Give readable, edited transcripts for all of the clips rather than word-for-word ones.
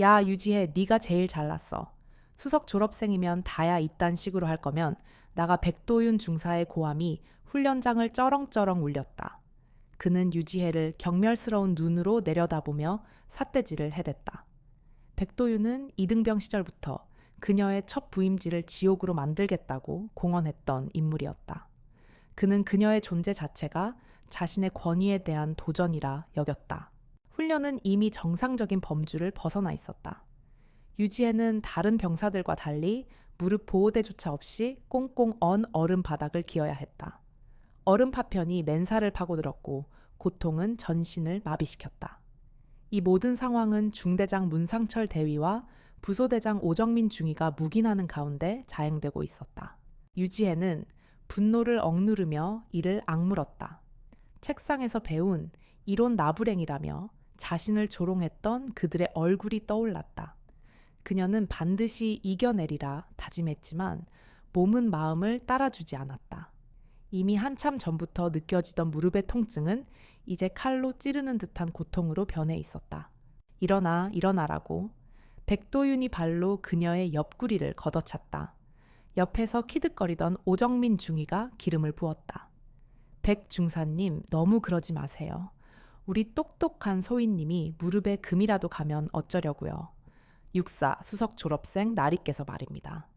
야, 유지혜, 네가 제일 잘났어. 수석 졸업생이면 다야 이딴 식으로 할 거면 나가 백도윤 중사의 고함이 훈련장을 쩌렁쩌렁 울렸다. 그는 유지혜를 경멸스러운 눈으로 내려다보며 삿대질을 해댔다. 백도윤은 이등병 시절부터 그녀의 첫 부임지를 지옥으로 만들겠다고 공언했던 인물이었다. 그는 그녀의 존재 자체가 자신의 권위에 대한 도전이라 여겼다. 훈련은 이미 정상적인 범주를 벗어나 있었다. 유지혜는 다른 병사들과 달리 무릎 보호대조차 없이 꽁꽁 언 얼음 바닥을 기어야 했다. 얼음 파편이 맨살을 파고들었고 고통은 전신을 마비시켰다. 이 모든 상황은 중대장 문상철 대위와 부소대장 오정민 중위가 묵인하는 가운데 자행되고 있었다. 유지혜는 분노를 억누르며 이를 악물었다. 책상에서 배운 이론 나부랭이라며 자신을 조롱했던 그들의 얼굴이 떠올랐다. 그녀는 반드시 이겨내리라 다짐했지만 몸은 마음을 따라주지 않았다. 이미 한참 전부터 느껴지던 무릎의 통증은 이제 칼로 찌르는 듯한 고통으로 변해 있었다. 일어나, 일어나라고. 백도윤이 발로 그녀의 옆구리를 걷어찼다. 옆에서 키득거리던 오정민 중위가 기름을 부었다. 백 중사님, 너무 그러지 마세요. 우리 똑똑한 소희님이 무릎에 금이라도 가면 어쩌려고요. 육사 수석 졸업생 나리께서 말입니다.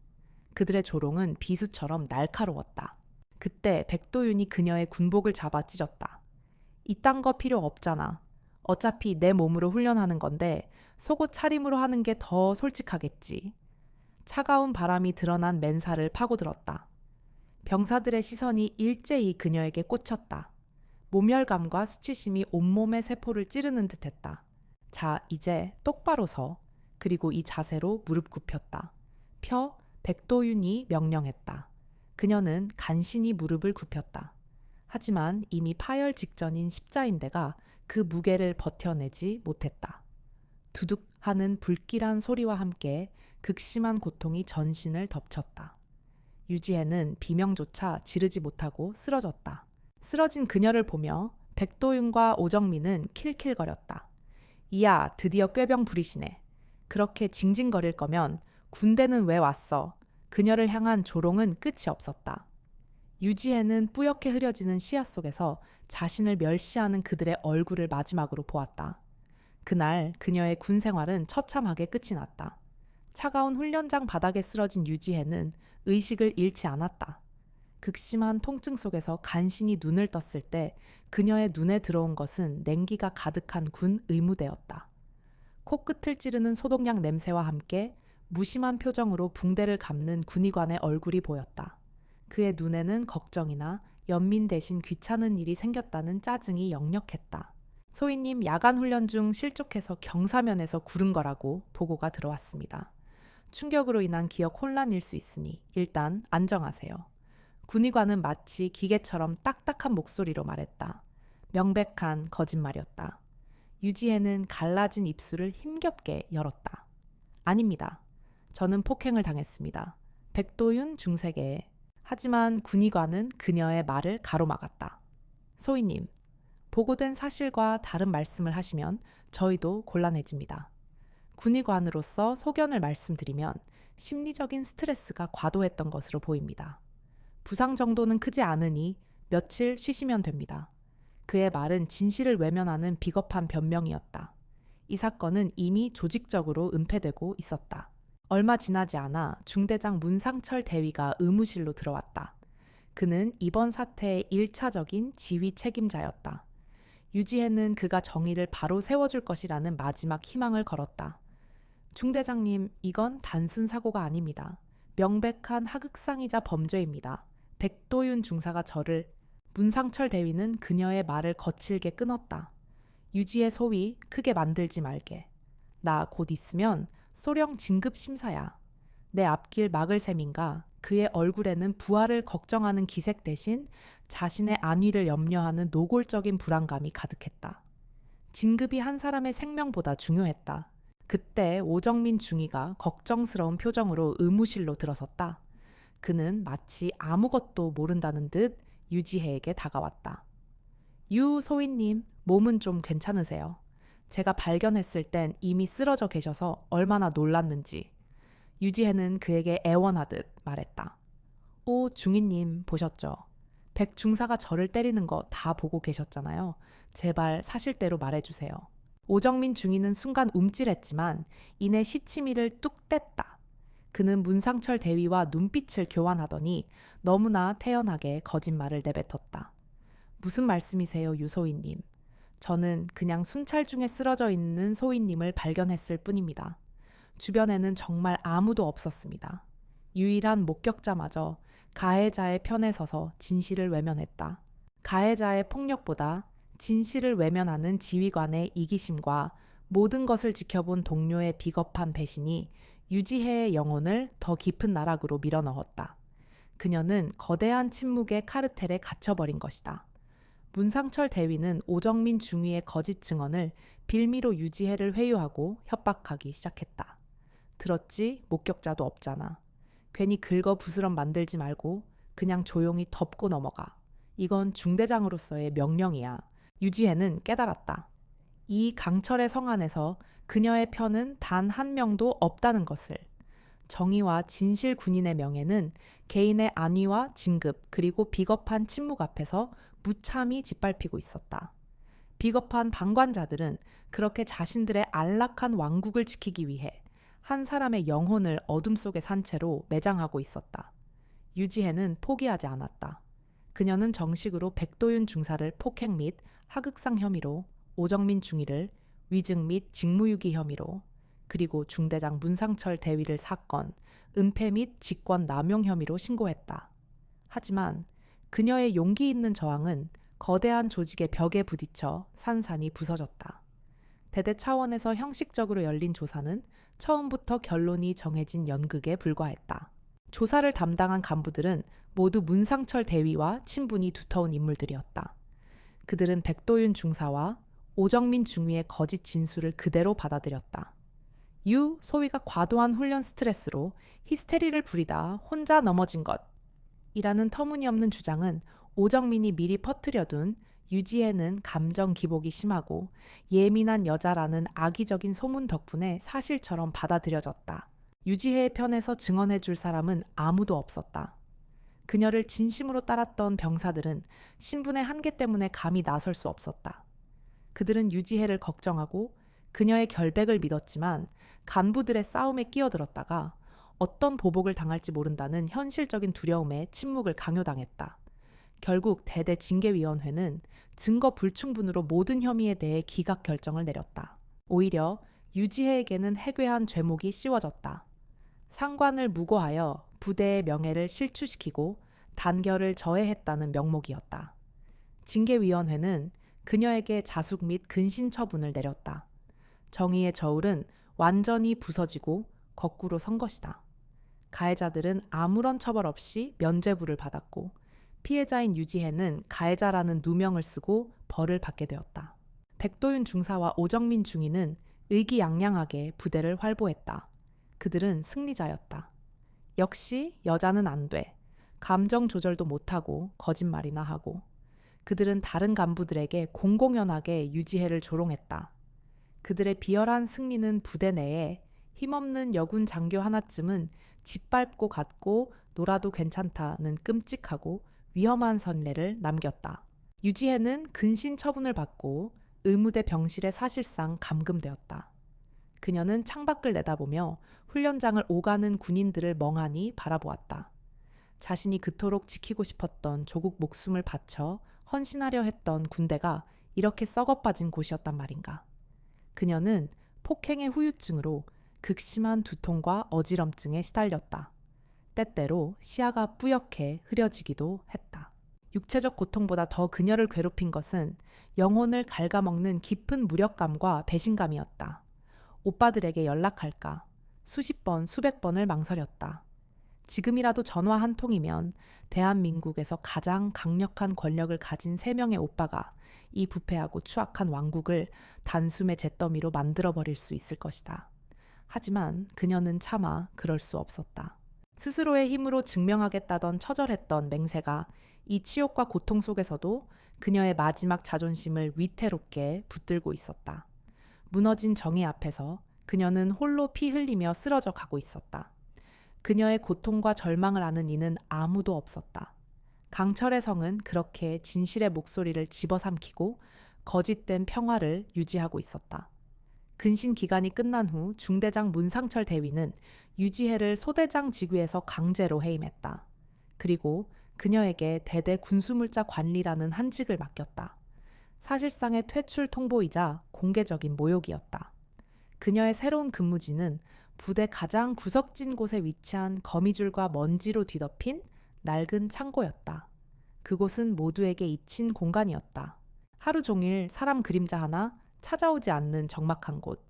그들의 조롱은 비수처럼 날카로웠다. 그때 백도윤이 그녀의 군복을 잡아 찢었다. 이딴 거 필요 없잖아. 어차피 내 몸으로 훈련하는 건데 속옷 차림으로 하는 게 더 솔직하겠지. 차가운 바람이 드러난 맨살을 파고들었다. 병사들의 시선이 일제히 그녀에게 꽂혔다. 모멸감과 수치심이 온몸의 세포를 찌르는 듯했다. 자, 이제 똑바로 서. 그리고 이 자세로 무릎 굽혔다. 펴. 백도윤이 명령했다. 그녀는 간신히 무릎을 굽혔다. 하지만 이미 파열 직전인 십자인대가 그 무게를 버텨내지 못했다. 두둑 하는 불길한 소리와 함께 극심한 고통이 전신을 덮쳤다. 유지혜는 비명조차 지르지 못하고 쓰러졌다. 쓰러진 그녀를 보며 백도윤과 오정민은 킬킬거렸다. 이야, 드디어 꾀병 부리시네. 그렇게 징징거릴 거면 군대는 왜 왔어? 그녀를 향한 조롱은 끝이 없었다. 유지혜는 뿌옇게 흐려지는 시야 속에서 자신을 멸시하는 그들의 얼굴을 마지막으로 보았다. 그날 그녀의 군 생활은 처참하게 끝이 났다. 차가운 훈련장 바닥에 쓰러진 유지혜는 의식을 잃지 않았다. 극심한 통증 속에서 간신히 눈을 떴을 때 그녀의 눈에 들어온 것은 냉기가 가득한 군 의무대였다. 코끝을 찌르는 소독약 냄새와 함께 무심한 표정으로 붕대를 감는 군의관의 얼굴이 보였다. 그의 눈에는 걱정이나 연민 대신 귀찮은 일이 생겼다는 짜증이 역력했다. 소희님 야간 훈련 중 실족해서 경사면에서 구른 거라고 보고가 들어왔습니다. 충격으로 인한 기억 혼란일 수 있으니 일단 안정하세요. 군의관은 마치 기계처럼 딱딱한 목소리로 말했다. 명백한 거짓말이었다. 유지혜는 갈라진 입술을 힘겹게 열었다. 아닙니다. 저는 폭행을 당했습니다. 백도윤 중세계에. 하지만 군의관은 그녀의 말을 가로막았다. 소희님, 보고된 사실과 다른 말씀을 하시면 저희도 곤란해집니다. 군의관으로서 소견을 말씀드리면 심리적인 스트레스가 과도했던 것으로 보입니다. 부상 정도는 크지 않으니 며칠 쉬시면 됩니다. 그의 말은 진실을 외면하는 비겁한 변명이었다. 이 사건은 이미 조직적으로 은폐되고 있었다. 얼마 지나지 않아 중대장 문상철 대위가 의무실로 들어왔다. 그는 이번 사태의 1차적인 지휘 책임자였다. 유지혜는 그가 정의를 바로 세워줄 것이라는 마지막 희망을 걸었다. 중대장님, 이건 단순 사고가 아닙니다. 명백한 하극상이자 범죄입니다. 백도윤 중사가 저를... 문상철 대위는 그녀의 말을 거칠게 끊었다. 유지의 소위 크게 만들지 말게. 나 곧 있으면 소령 진급 심사야. 내 앞길 막을 셈인가. 그의 얼굴에는 부하를 걱정하는 기색 대신 자신의 안위를 염려하는 노골적인 불안감이 가득했다. 진급이 한 사람의 생명보다 중요했다. 그때 오정민 중위가 걱정스러운 표정으로 의무실로 들어섰다. 그는 마치 아무것도 모른다는 듯 유지혜에게 다가왔다. 유 소희님, 몸은 좀 괜찮으세요? 제가 발견했을 땐 이미 쓰러져 계셔서 얼마나 놀랐는지. 유지혜는 그에게 애원하듯 말했다. 오, 중이님 보셨죠? 백 중사가 저를 때리는 거 다 보고 계셨잖아요. 제발 사실대로 말해주세요. 오정민 중위는 순간 움찔했지만 이내 시치미를 뚝 뗐다. 그는 문상철 대위와 눈빛을 교환하더니 너무나 태연하게 거짓말을 내뱉었다. 무슨 말씀이세요, 유소희님? 저는 그냥 순찰 중에 쓰러져 있는 소희님을 발견했을 뿐입니다. 주변에는 정말 아무도 없었습니다. 유일한 목격자마저 가해자의 편에 서서 진실을 외면했다. 가해자의 폭력보다 진실을 외면하는 지휘관의 이기심과 모든 것을 지켜본 동료의 비겁한 배신이 유지혜의 영혼을 더 깊은 나락으로 밀어넣었다. 그녀는 거대한 침묵의 카르텔에 갇혀버린 것이다. 문상철 대위는 오정민 중위의 거짓 증언을 빌미로 유지혜를 회유하고 협박하기 시작했다. 들었지? 목격자도 없잖아. 괜히 긁어 부스럼 만들지 말고 그냥 조용히 덮고 넘어가. 이건 중대장으로서의 명령이야. 유지혜는 깨달았다. 이 강철의 성 안에서 그녀의 편은 단 한 명도 없다는 것을. 정의와 진실 군인의 명예는 개인의 안위와 진급 그리고 비겁한 침묵 앞에서 무참히 짓밟히고 있었다. 비겁한 방관자들은 그렇게 자신들의 안락한 왕국을 지키기 위해 한 사람의 영혼을 어둠 속의 산채로 매장하고 있었다. 유지혜는 포기하지 않았다. 그녀는 정식으로 백도윤 중사를 폭행 및 하극상 혐의로, 오정민 중위를 위증 및 직무유기 혐의로, 그리고 중대장 문상철 대위를 사건, 은폐 및 직권 남용 혐의로 신고했다. 하지만 그녀의 용기 있는 저항은 거대한 조직의 벽에 부딪혀 산산이 부서졌다. 대대 차원에서 형식적으로 열린 조사는 처음부터 결론이 정해진 연극에 불과했다. 조사를 담당한 간부들은 모두 문상철 대위와 친분이 두터운 인물들이었다. 그들은 백도윤 중사와 오정민 중위의 거짓 진술을 그대로 받아들였다. 유 소위가 과도한 훈련 스트레스로 히스테리를 부리다 혼자 넘어진 것이라는 터무니없는 주장은 오정민이 미리 퍼뜨려둔 유지혜는 감정 기복이 심하고 예민한 여자라는 악의적인 소문 덕분에 사실처럼 받아들여졌다. 유지혜의 편에서 증언해 줄 사람은 아무도 없었다. 그녀를 진심으로 따랐던 병사들은 신분의 한계 때문에 감히 나설 수 없었다. 그들은 유지혜를 걱정하고 그녀의 결백을 믿었지만 간부들의 싸움에 끼어들었다가 어떤 보복을 당할지 모른다는 현실적인 두려움에 침묵을 강요당했다. 결국 대대 징계위원회는 증거 불충분으로 모든 혐의에 대해 기각 결정을 내렸다. 오히려 유지혜에게는 해괴한 죄목이 씌워졌다. 상관을 무고하여 부대의 명예를 실추시키고 단결을 저해했다는 명목이었다. 징계위원회는 그녀에게 자숙 및 근신 처분을 내렸다. 정의의 저울은 완전히 부서지고 거꾸로 선 것이다. 가해자들은 아무런 처벌 없이 면죄부를 받았고 피해자인 유지혜는 가해자라는 누명을 쓰고 벌을 받게 되었다. 백도윤 중사와 오정민 중위는 의기양양하게 부대를 활보했다. 그들은 승리자였다. 역시 여자는 안 돼. 감정 조절도 못하고 거짓말이나 하고. 그들은 다른 간부들에게 공공연하게 유지혜를 조롱했다. 그들의 비열한 승리는 부대 내에 힘없는 여군 장교 하나쯤은 짓밟고 갔고 놀아도 괜찮다는 끔찍하고 위험한 선례를 남겼다. 유지혜는 근신 처분을 받고 의무대 병실에 사실상 감금되었다. 그녀는 창밖을 내다보며 훈련장을 오가는 군인들을 멍하니 바라보았다. 자신이 그토록 지키고 싶었던 조국 목숨을 바쳐 헌신하려 했던 군대가 이렇게 썩어빠진 곳이었단 말인가. 그녀는 폭행의 후유증으로 극심한 두통과 어지럼증에 시달렸다. 때때로 시야가 뿌옇게 흐려지기도 했다. 육체적 고통보다 더 그녀를 괴롭힌 것은 영혼을 갉아먹는 깊은 무력감과 배신감이었다. 오빠들에게 연락할까? 수십 번, 수백 번을 망설였다. 지금이라도 전화 한 통이면 대한민국에서 가장 강력한 권력을 가진 3명의 오빠가 이 부패하고 추악한 왕국을 단숨에 잿더미로 만들어버릴 수 있을 것이다. 하지만 그녀는 차마 그럴 수 없었다. 스스로의 힘으로 증명하겠다던 처절했던 맹세가 이 치욕과 고통 속에서도 그녀의 마지막 자존심을 위태롭게 붙들고 있었다. 무너진 정의 앞에서 그녀는 홀로 피 흘리며 쓰러져 가고 있었다. 그녀의 고통과 절망을 아는 이는 아무도 없었다. 강철의 성은 그렇게 진실의 목소리를 집어삼키고 거짓된 평화를 유지하고 있었다. 근신 기간이 끝난 후 중대장 문상철 대위는 유지혜를 소대장 직위에서 강제로 해임했다. 그리고 그녀에게 대대 군수물자 관리라는 한직을 맡겼다. 사실상의 퇴출 통보이자 공개적인 모욕이었다. 그녀의 새로운 근무지는 부대 가장 구석진 곳에 위치한 거미줄과 먼지로 뒤덮인 낡은 창고였다. 그곳은 모두에게 잊힌 공간이었다. 하루 종일 사람 그림자 하나 찾아오지 않는 적막한 곳.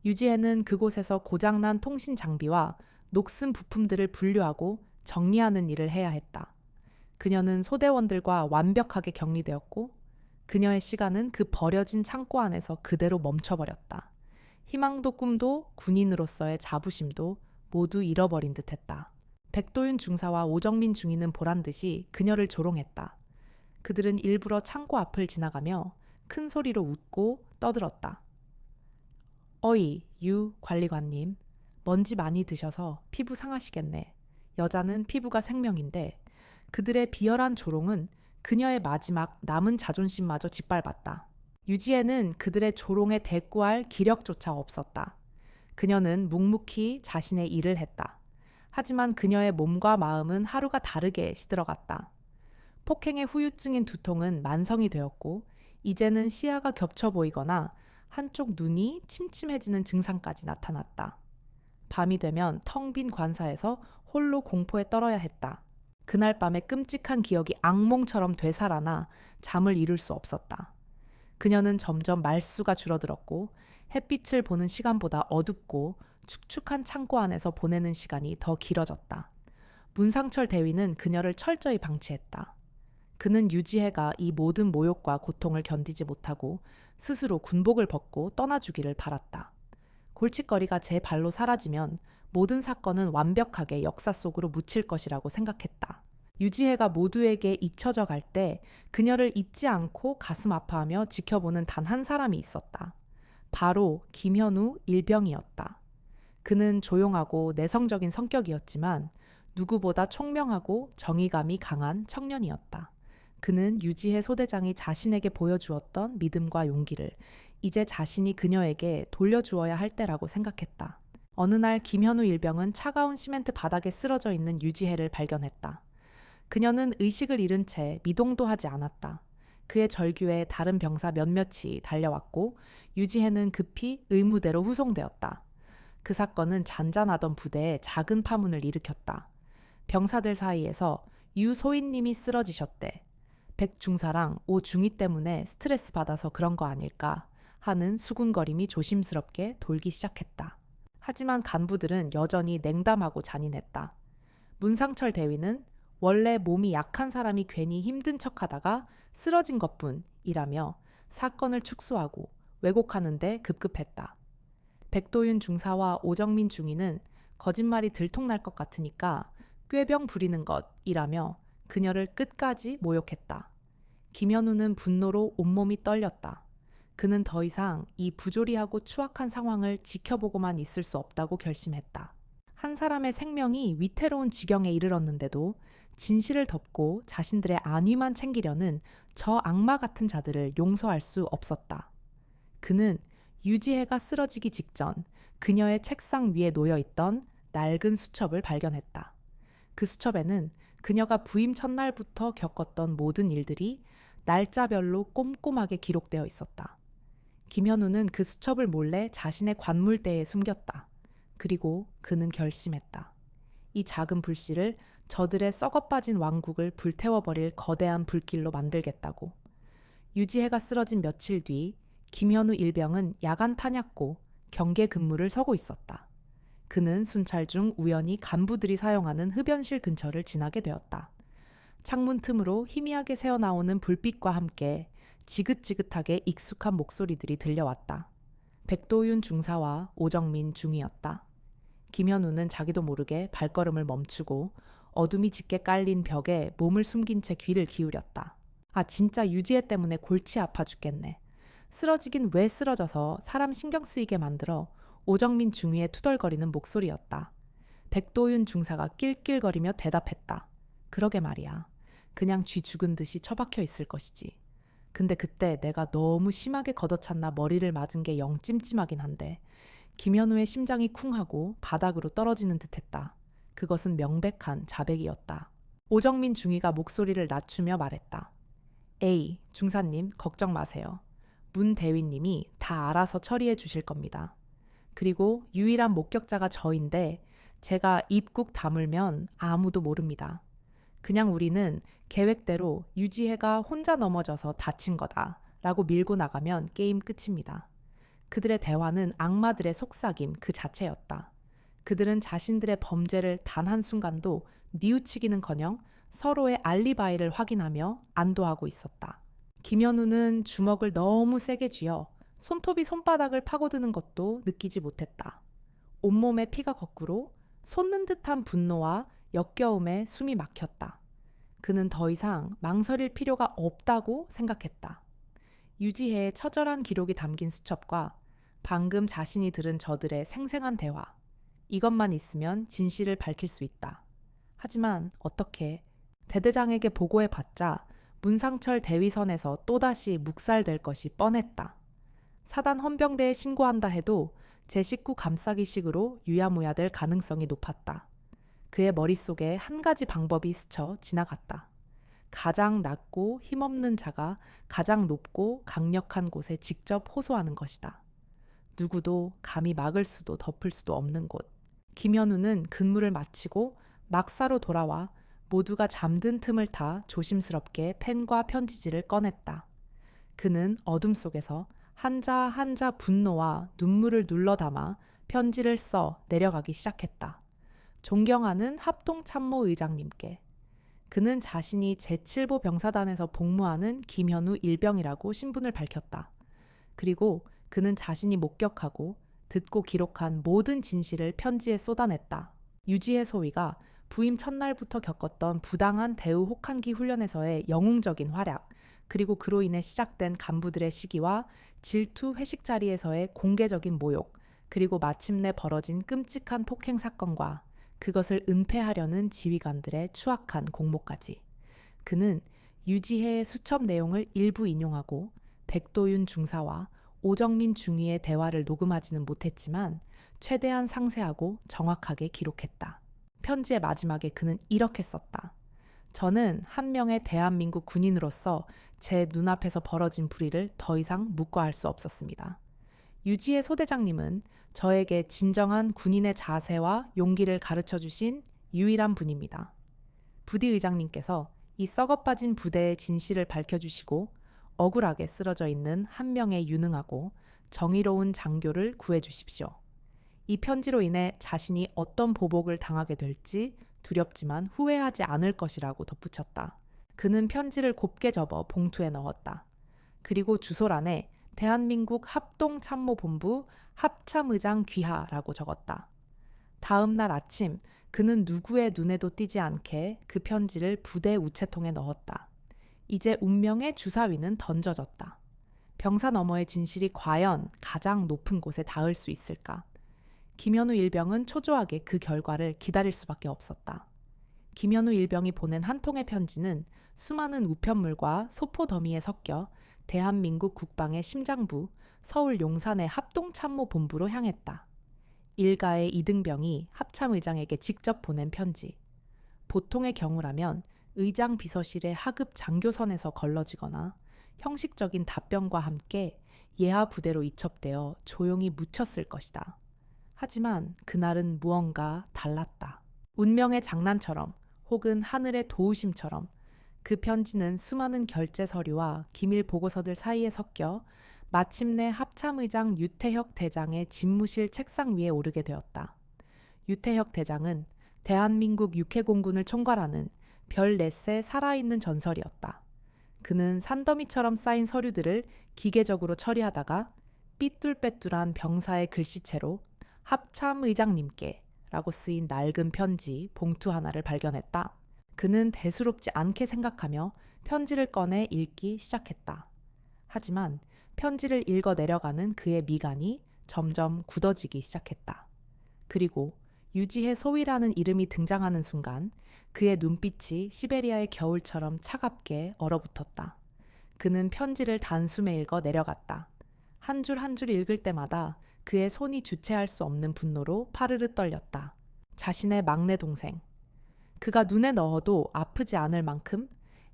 유지혜는 그곳에서 고장난 통신 장비와 녹슨 부품들을 분류하고 정리하는 일을 해야 했다. 그녀는 소대원들과 완벽하게 격리되었고 그녀의 시간은 그 버려진 창고 안에서 그대로 멈춰버렸다. 희망도 꿈도 군인으로서의 자부심도 모두 잃어버린 듯했다. 백도윤 중사와 오정민 중위는 보란듯이 그녀를 조롱했다. 그들은 일부러 창고 앞을 지나가며 큰 소리로 웃고 떠들었다. 어이, 유 관리관님. 먼지 많이 드셔서 피부 상하시겠네. 여자는 피부가 생명인데 그들의 비열한 조롱은 그녀의 마지막 남은 자존심마저 짓밟았다. 유지혜는 그들의 조롱에 대꾸할 기력조차 없었다. 그녀는 묵묵히 자신의 일을 했다. 하지만 그녀의 몸과 마음은 하루가 다르게 시들어갔다. 폭행의 후유증인 두통은 만성이 되었고 이제는 시야가 겹쳐 보이거나 한쪽 눈이 침침해지는 증상까지 나타났다. 밤이 되면 텅 빈 관사에서 홀로 공포에 떨어야 했다. 그날 밤의 끔찍한 기억이 악몽처럼 되살아나 잠을 이룰 수 없었다. 그녀는 점점 말수가 줄어들었고 햇빛을 보는 시간보다 어둡고 축축한 창고 안에서 보내는 시간이 더 길어졌다. 문상철 대위는 그녀를 철저히 방치했다. 그는 유지혜가 이 모든 모욕과 고통을 견디지 못하고 스스로 군복을 벗고 떠나주기를 바랐다. 골칫거리가 제 발로 사라지면 모든 사건은 완벽하게 역사 속으로 묻힐 것이라고 생각했다. 유지혜가 모두에게 잊혀져 갈 때 그녀를 잊지 않고 가슴 아파하며 지켜보는 단 한 사람이 있었다. 바로 김현우 일병이었다. 그는 조용하고 내성적인 성격이었지만 누구보다 총명하고 정의감이 강한 청년이었다. 그는 유지혜 소대장이 자신에게 보여주었던 믿음과 용기를 이제 자신이 그녀에게 돌려주어야 할 때라고 생각했다. 어느 날 김현우 일병은 차가운 시멘트 바닥에 쓰러져 있는 유지혜를 발견했다. 그녀는 의식을 잃은 채 미동도 하지 않았다. 그의 절규에 다른 병사 몇몇이 달려왔고 유지혜는 급히 의무대로 후송되었다. 그 사건은 잔잔하던 부대에 작은 파문을 일으켰다. 병사들 사이에서 유소희님이 쓰러지셨대. 백중사랑 오중이 때문에 스트레스 받아서 그런 거 아닐까 하는 수군거림이 조심스럽게 돌기 시작했다. 하지만 간부들은 여전히 냉담하고 잔인했다. 문상철 대위는 원래 몸이 약한 사람이 괜히 힘든 척하다가 쓰러진 것뿐이라며 사건을 축소하고 왜곡하는 데 급급했다. 백도윤 중사와 오정민 중위는 거짓말이 들통날 것 같으니까 꾀병 부리는 것이라며 그녀를 끝까지 모욕했다. 김현우는 분노로 온몸이 떨렸다. 그는 더 이상 이 부조리하고 추악한 상황을 지켜보고만 있을 수 없다고 결심했다. 한 사람의 생명이 위태로운 지경에 이르렀는데도 진실을 덮고 자신들의 안위만 챙기려는 저 악마 같은 자들을 용서할 수 없었다. 그는 유지혜가 쓰러지기 직전 그녀의 책상 위에 놓여있던 낡은 수첩을 발견했다. 그 수첩에는 그녀가 부임 첫날부터 겪었던 모든 일들이 날짜별로 꼼꼼하게 기록되어 있었다. 김현우는 그 수첩을 몰래 자신의 관물대에 숨겼다. 그리고 그는 결심했다. 이 작은 불씨를 저들의 썩어빠진 왕국을 불태워버릴 거대한 불길로 만들겠다고. 유지혜가 쓰러진 며칠 뒤 김현우 일병은 야간 탄약고 경계 근무를 서고 있었다. 그는 순찰 중 우연히 간부들이 사용하는 흡연실 근처를 지나게 되었다. 창문 틈으로 희미하게 새어나오는 불빛과 함께 지긋지긋하게 익숙한 목소리들이 들려왔다. 백도윤 중사와 오정민 중이었다. 김현우는 자기도 모르게 발걸음을 멈추고 어둠이 짙게 깔린 벽에 몸을 숨긴 채 귀를 기울였다. 아, 진짜 유지혜 때문에 골치 아파 죽겠네. 쓰러지긴 왜 쓰러져서 사람 신경 쓰이게 만들어 오정민 중위의 투덜거리는 목소리였다. 백도윤 중사가 낄낄거리며 대답했다. 그러게 말이야. 그냥 쥐 죽은 듯이 처박혀 있을 것이지. 근데 그때 내가 너무 심하게 걷어찼나 머리를 맞은 게 영 찜찜하긴 한데 김현우의 심장이 쿵하고 바닥으로 떨어지는 듯했다. 그것은 명백한 자백이었다. 오정민 중위가 목소리를 낮추며 말했다. 에이, 중사님 걱정 마세요. 문 대위님이 다 알아서 처리해 주실 겁니다. 그리고 유일한 목격자가 저인데 제가 입국 다물면 아무도 모릅니다. 그냥 우리는 계획대로 유지혜가 혼자 넘어져서 다친 거다 라고 밀고 나가면 게임 끝입니다. 그들의 대화는 악마들의 속삭임 그 자체였다. 그들은 자신들의 범죄를 단 한순간도 뉘우치기는커녕 서로의 알리바이를 확인하며 안도하고 있었다. 김현우는 주먹을 너무 세게 쥐어 손톱이 손바닥을 파고드는 것도 느끼지 못했다. 온몸에 피가 거꾸로 솟는 듯한 분노와 역겨움에 숨이 막혔다. 그는 더 이상 망설일 필요가 없다고 생각했다. 유지혜의 처절한 기록이 담긴 수첩과 방금 자신이 들은 저들의 생생한 대화. 이것만 있으면 진실을 밝힐 수 있다. 하지만 어떻게 대대장에게 보고해봤자 문상철 대위선에서 또다시 묵살될 것이 뻔했다. 사단 헌병대에 신고한다 해도 제 식구 감싸기식으로 유야무야될 가능성이 높았다. 그의 머릿속에 한 가지 방법이 스쳐 지나갔다. 가장 낮고 힘없는 자가 가장 높고 강력한 곳에 직접 호소하는 것이다. 누구도 감히 막을 수도 덮을 수도 없는 곳. 김현우는 근무를 마치고 막사로 돌아와 모두가 잠든 틈을 타 조심스럽게 펜과 편지지를 꺼냈다. 그는 어둠 속에서 한자 한자 분노와 눈물을 눌러 담아 편지를 써 내려가기 시작했다. 존경하는 합동참모 의장님께. 그는 자신이 제7보 병사단에서 복무하는 김현우 일병이라고 신분을 밝혔다. 그리고 그는 자신이 목격하고 듣고 기록한 모든 진실을 편지에 쏟아냈다. 유지혜 소위가 부임 첫날부터 겪었던 부당한 대우 혹한기 훈련에서의 영웅적인 활약, 그리고 그로 인해 시작된 간부들의 시기와 질투 회식 자리에서의 공개적인 모욕, 그리고 마침내 벌어진 끔찍한 폭행 사건과 그것을 은폐하려는 지휘관들의 추악한 공모까지. 그는 유지혜의 수첩 내용을 일부 인용하고 백도윤 중사와 오정민 중위의 대화를 녹음하지는 못했지만 최대한 상세하고 정확하게 기록했다. 편지의 마지막에 그는 이렇게 썼다. 저는 한 명의 대한민국 군인으로서 제 눈앞에서 벌어진 불의를 더 이상 묵과할 수 없었습니다. 유지혜 소대장님은 저에게 진정한 군인의 자세와 용기를 가르쳐 주신 유일한 분입니다. 부디 의장님께서 이 썩어빠진 부대의 진실을 밝혀주시고 억울하게 쓰러져 있는 한 명의 유능하고 정의로운 장교를 구해주십시오. 이 편지로 인해 자신이 어떤 보복을 당하게 될지 두렵지만 후회하지 않을 것이라고 덧붙였다. 그는 편지를 곱게 접어 봉투에 넣었다. 그리고 주소란에 대한민국 합동참모본부 합참의장 귀하라고 적었다. 다음 날 아침 그는 누구의 눈에도 띄지 않게 그 편지를 부대 우체통에 넣었다. 이제 운명의 주사위는 던져졌다. 병사 너머의 진실이 과연 가장 높은 곳에 닿을 수 있을까? 김현우 일병은 초조하게 그 결과를 기다릴 수밖에 없었다. 김현우 일병이 보낸 한 통의 편지는 수많은 우편물과 소포 더미에 섞여 대한민국 국방의 심장부 서울 용산의 합동참모본부로 향했다. 일가의 이등병이 합참의장에게 직접 보낸 편지. 보통의 경우라면 의장 비서실의 하급 장교선에서 걸러지거나 형식적인 답변과 함께 예하 부대로 이첩되어 조용히 묻혔을 것이다. 하지만 그날은 무언가 달랐다. 운명의 장난처럼 혹은 하늘의 도우심처럼 그 편지는 수많은 결제 서류와 기밀 보고서들 사이에 섞여 마침내 합참의장 유태혁 대장의 집무실 책상 위에 오르게 되었다. 유태혁 대장은 대한민국 육해공군을 총괄하는 별 넷의 살아있는 전설이었다. 그는 산더미처럼 쌓인 서류들을 기계적으로 처리하다가 삐뚤빼뚤한 병사의 글씨체로 합참의장님께 라고 쓰인 낡은 편지 봉투 하나를 발견했다. 그는 대수롭지 않게 생각하며 편지를 꺼내 읽기 시작했다. 하지만 편지를 읽어 내려가는 그의 미간이 점점 굳어지기 시작했다. 그리고 유지혜 소위라는 이름이 등장하는 순간 그의 눈빛이 시베리아의 겨울처럼 차갑게 얼어붙었다. 그는 편지를 단숨에 읽어 내려갔다. 한 줄 한 줄 읽을 때마다 그의 손이 주체할 수 없는 분노로 파르르 떨렸다. 자신의 막내 동생. 그가 눈에 넣어도 아프지 않을 만큼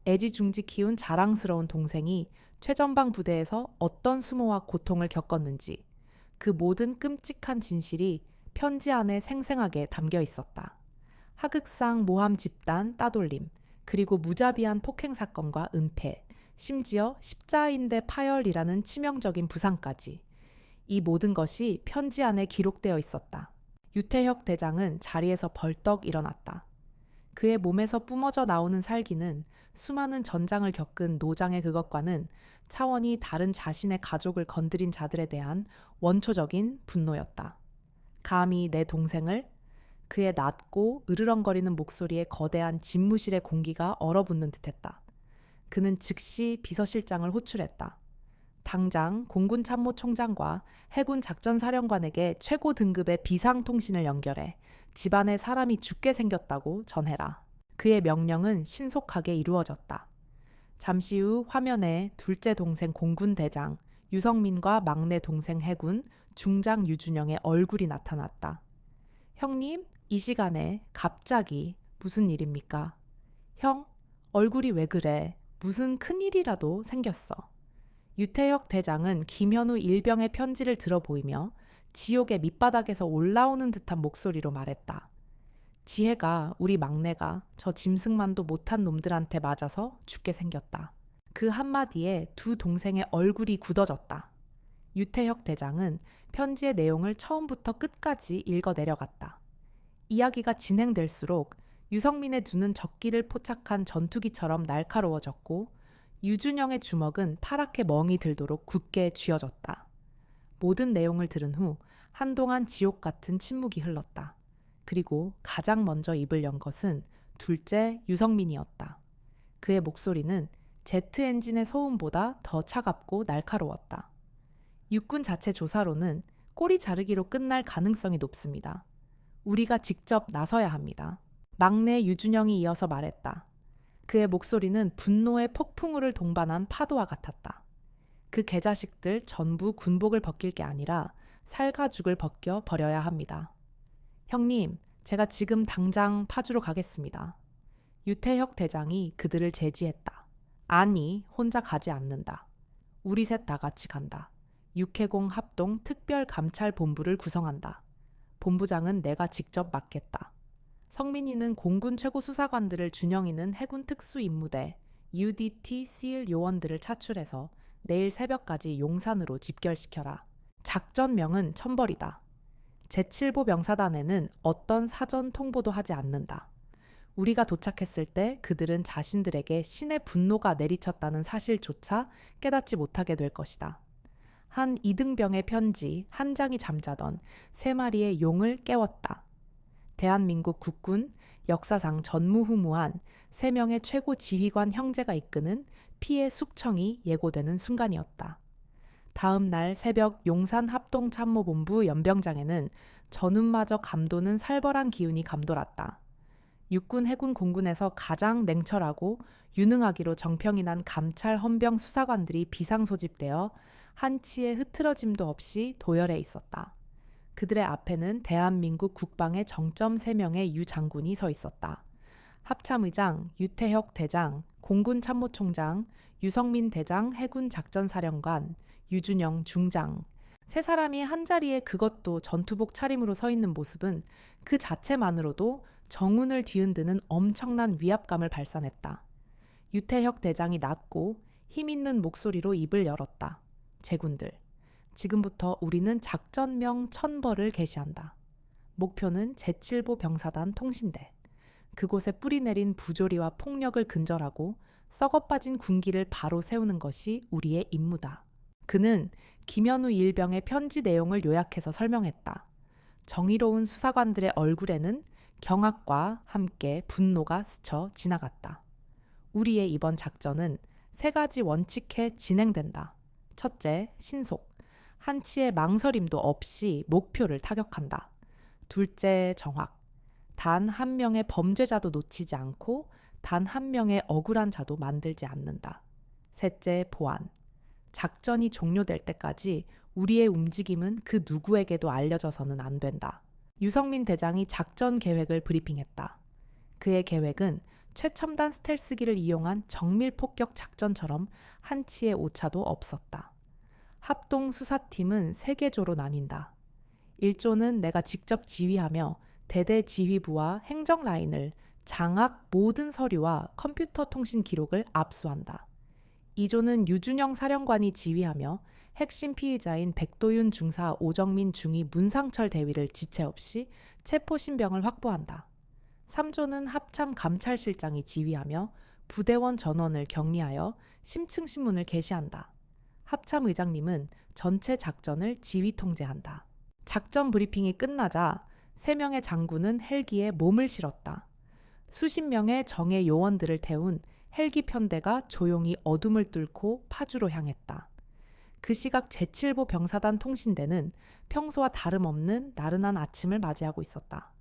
애지중지 키운 자랑스러운 동생이 최전방 부대에서 어떤 수모와 고통을 겪었는지 그 모든 끔찍한 진실이 편지 안에 생생하게 담겨 있었다. 하극상 모함 집단 따돌림, 그리고 무자비한 폭행 사건과 은폐, 심지어 십자인대 파열이라는 치명적인 부상까지. 이 모든 것이 편지 안에 기록되어 있었다. 유태혁 대장은 자리에서 벌떡 일어났다. 그의 몸에서 뿜어져 나오는 살기는 수많은 전장을 겪은 노장의 그것과는 차원이 다른 자신의 가족을 건드린 자들에 대한 원초적인 분노였다. 감히 내 동생을? 그의 낮고 으르렁거리는 목소리에 거대한 집무실의 공기가 얼어붙는 듯했다. 그는 즉시 비서실장을 호출했다. 당장 공군참모총장과 해군 작전사령관에게 최고 등급의 비상통신을 연결해 집안에 사람이 죽게 생겼다고 전해라. 그의 명령은 신속하게 이루어졌다. 잠시 후 화면에 둘째 동생 공군대장 유성민과 막내 동생 해군 중장 유준영의 얼굴이 나타났다. 형님, 이 시간에 갑자기 무슨 일입니까? 형, 얼굴이 왜 그래? 무슨 큰일이라도 생겼어. 유태혁 대장은 김현우 일병의 편지를 들어 보이며 지옥의 밑바닥에서 올라오는 듯한 목소리로 말했다. 지혜가, 우리 막내가 저 짐승만도 못한 놈들한테 맞아서 죽게 생겼다. 그 한마디에 두 동생의 얼굴이 굳어졌다. 유태혁 대장은 편지의 내용을 처음부터 끝까지 읽어 내려갔다. 이야기가 진행될수록 유성민의 눈은 적기를 포착한 전투기처럼 날카로워졌고 유준영의 주먹은 파랗게 멍이 들도록 굳게 쥐어졌다. 모든 내용을 들은 후 한동안 지옥 같은 침묵이 흘렀다. 그리고 가장 먼저 입을 연 것은 둘째 유성민이었다. 그의 목소리는 제트 엔진의 소음보다 더 차갑고 날카로웠다. 육군 자체 조사로는 꼬리 자르기로 끝날 가능성이 높습니다. 우리가 직접 나서야 합니다. 막내 유준영이 이어서 말했다. 그의 목소리는 분노의 폭풍우를 동반한 파도와 같았다. 그 개자식들 전부 군복을 벗길 게 아니라 살과 죽을 벗겨 버려야 합니다. 형님, 제가 지금 당장 파주로 가겠습니다. 유태혁 대장이 그들을 제지했다. 아니, 혼자 가지 않는다. 우리 셋 다 같이 간다. 육해공 합동 특별감찰본부를 구성한다. 본부장은 내가 직접 맡겠다. 성민이는 공군 최고 수사관들을 준영이는 해군 특수임무대 UDT SEAL 요원들을 차출해서 내일 새벽까지 용산으로 집결시켜라. 작전명은 천벌이다. 제7보 병사단에는 어떤 사전 통보도 하지 않는다. 우리가 도착했을 때 그들은 자신들에게 신의 분노가 내리쳤다는 사실조차 깨닫지 못하게 될 것이다. 한 이등병의 편지 한 장이 잠자던 3마리의 용을 깨웠다. 대한민국 국군 역사상 전무후무한 3명의 최고 지휘관 형제가 이끄는 피해 숙청이 예고되는 순간이었다. 다음 날 새벽 용산 합동참모본부 연병장에는 전운마저 감도는 살벌한 기운이 감돌았다. 육군 해군 공군에서 가장 냉철하고 유능하기로 정평이 난 감찰 헌병 수사관들이 비상소집되어 한치의 흐트러짐도 없이 도열해 있었다. 그들의 앞에는 대한민국 국방의 정점 3명의 유 장군이 서 있었다. 합참의장, 유태혁 대장, 공군참모총장, 유성민 대장 해군 작전사령관, 유준영 중장. 3사람이 한자리에 그것도 전투복 차림으로 서 있는 모습은 그 자체만으로도 정운을 뒤흔드는 엄청난 위압감을 발산했다. 유태혁 대장이 낮고 힘있는 목소리로 입을 열었다. 제군들, 지금부터 우리는 작전명 천벌을 개시한다. 목표는 제7보 병사단 통신대. 그곳에 뿌리내린 부조리와 폭력을 근절하고 썩어빠진 군기를 바로 세우는 것이 우리의 임무다. 그는 김현우 일병의 편지 내용을 요약해서 설명했다. 정의로운 수사관들의 얼굴에는 경악과 함께 분노가 스쳐 지나갔다. 우리의 이번 작전은 3가지 원칙해 진행된다. 첫째, 신속. 한치의 망설임도 없이 목표를 타격한다. 둘째, 정확. 단 한 명의 범죄자도 놓치지 않고 단 한 명의 억울한 자도 만들지 않는다. 셋째, 보안. 작전이 종료될 때까지 우리의 움직임은 그 누구에게도 알려져서는 안 된다. 유성민 대장이 작전 계획을 브리핑했다. 그의 계획은 최첨단 스텔스기를 이용한 정밀 폭격 작전처럼 한치의 오차도 없었다. 합동 수사팀은 3개조로 나뉜다. 1조는 내가 직접 지휘하며 대대 지휘부와 행정 라인을 장악 모든 서류와 컴퓨터 통신 기록을 압수한다. 2조는 유준영 사령관이 지휘하며 핵심 피의자인 백도윤 중사 오정민 중위 문상철 대위를 지체 없이 체포신병을 확보한다. 3조는 합참 감찰실장이 지휘하며 부대원 전원을 격리하여 심층 신문을 게시한다. 합참 의장님은 전체 작전을 지휘 통제한다. 작전 브리핑이 끝나자 3명의 장군은 헬기에 몸을 실었다. 수십 명의 정예 요원들을 태운 헬기 편대가 조용히 어둠을 뚫고 파주로 향했다. 그 시각 제7보 병사단 통신대는 평소와 다름없는 나른한 아침을 맞이하고 있었다.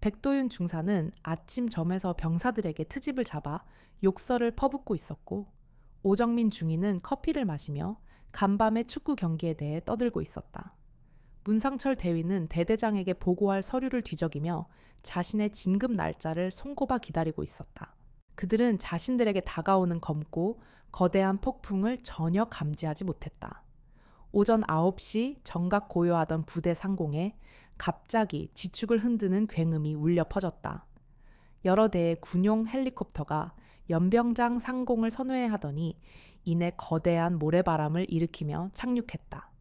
백도윤 중사는 아침 점에서 병사들에게 트집을 잡아 욕설을 퍼붓고 있었고, 오정민 중위는 커피를 마시며 간밤의 축구 경기에 대해 떠들고 있었다. 문상철 대위는 대대장에게 보고할 서류를 뒤적이며 자신의 진급 날짜를 손꼽아 기다리고 있었다. 그들은 자신들에게 다가오는 검고 거대한 폭풍을 전혀 감지하지 못했다. 오전 9시 정각 고요하던 부대 상공에 갑자기 지축을 흔드는 굉음이 울려 퍼졌다. 여러 대의 군용 헬리콥터가 연병장 상공을 선회하더니 이내 거대한 모래바람을 일으키며 착륙했다.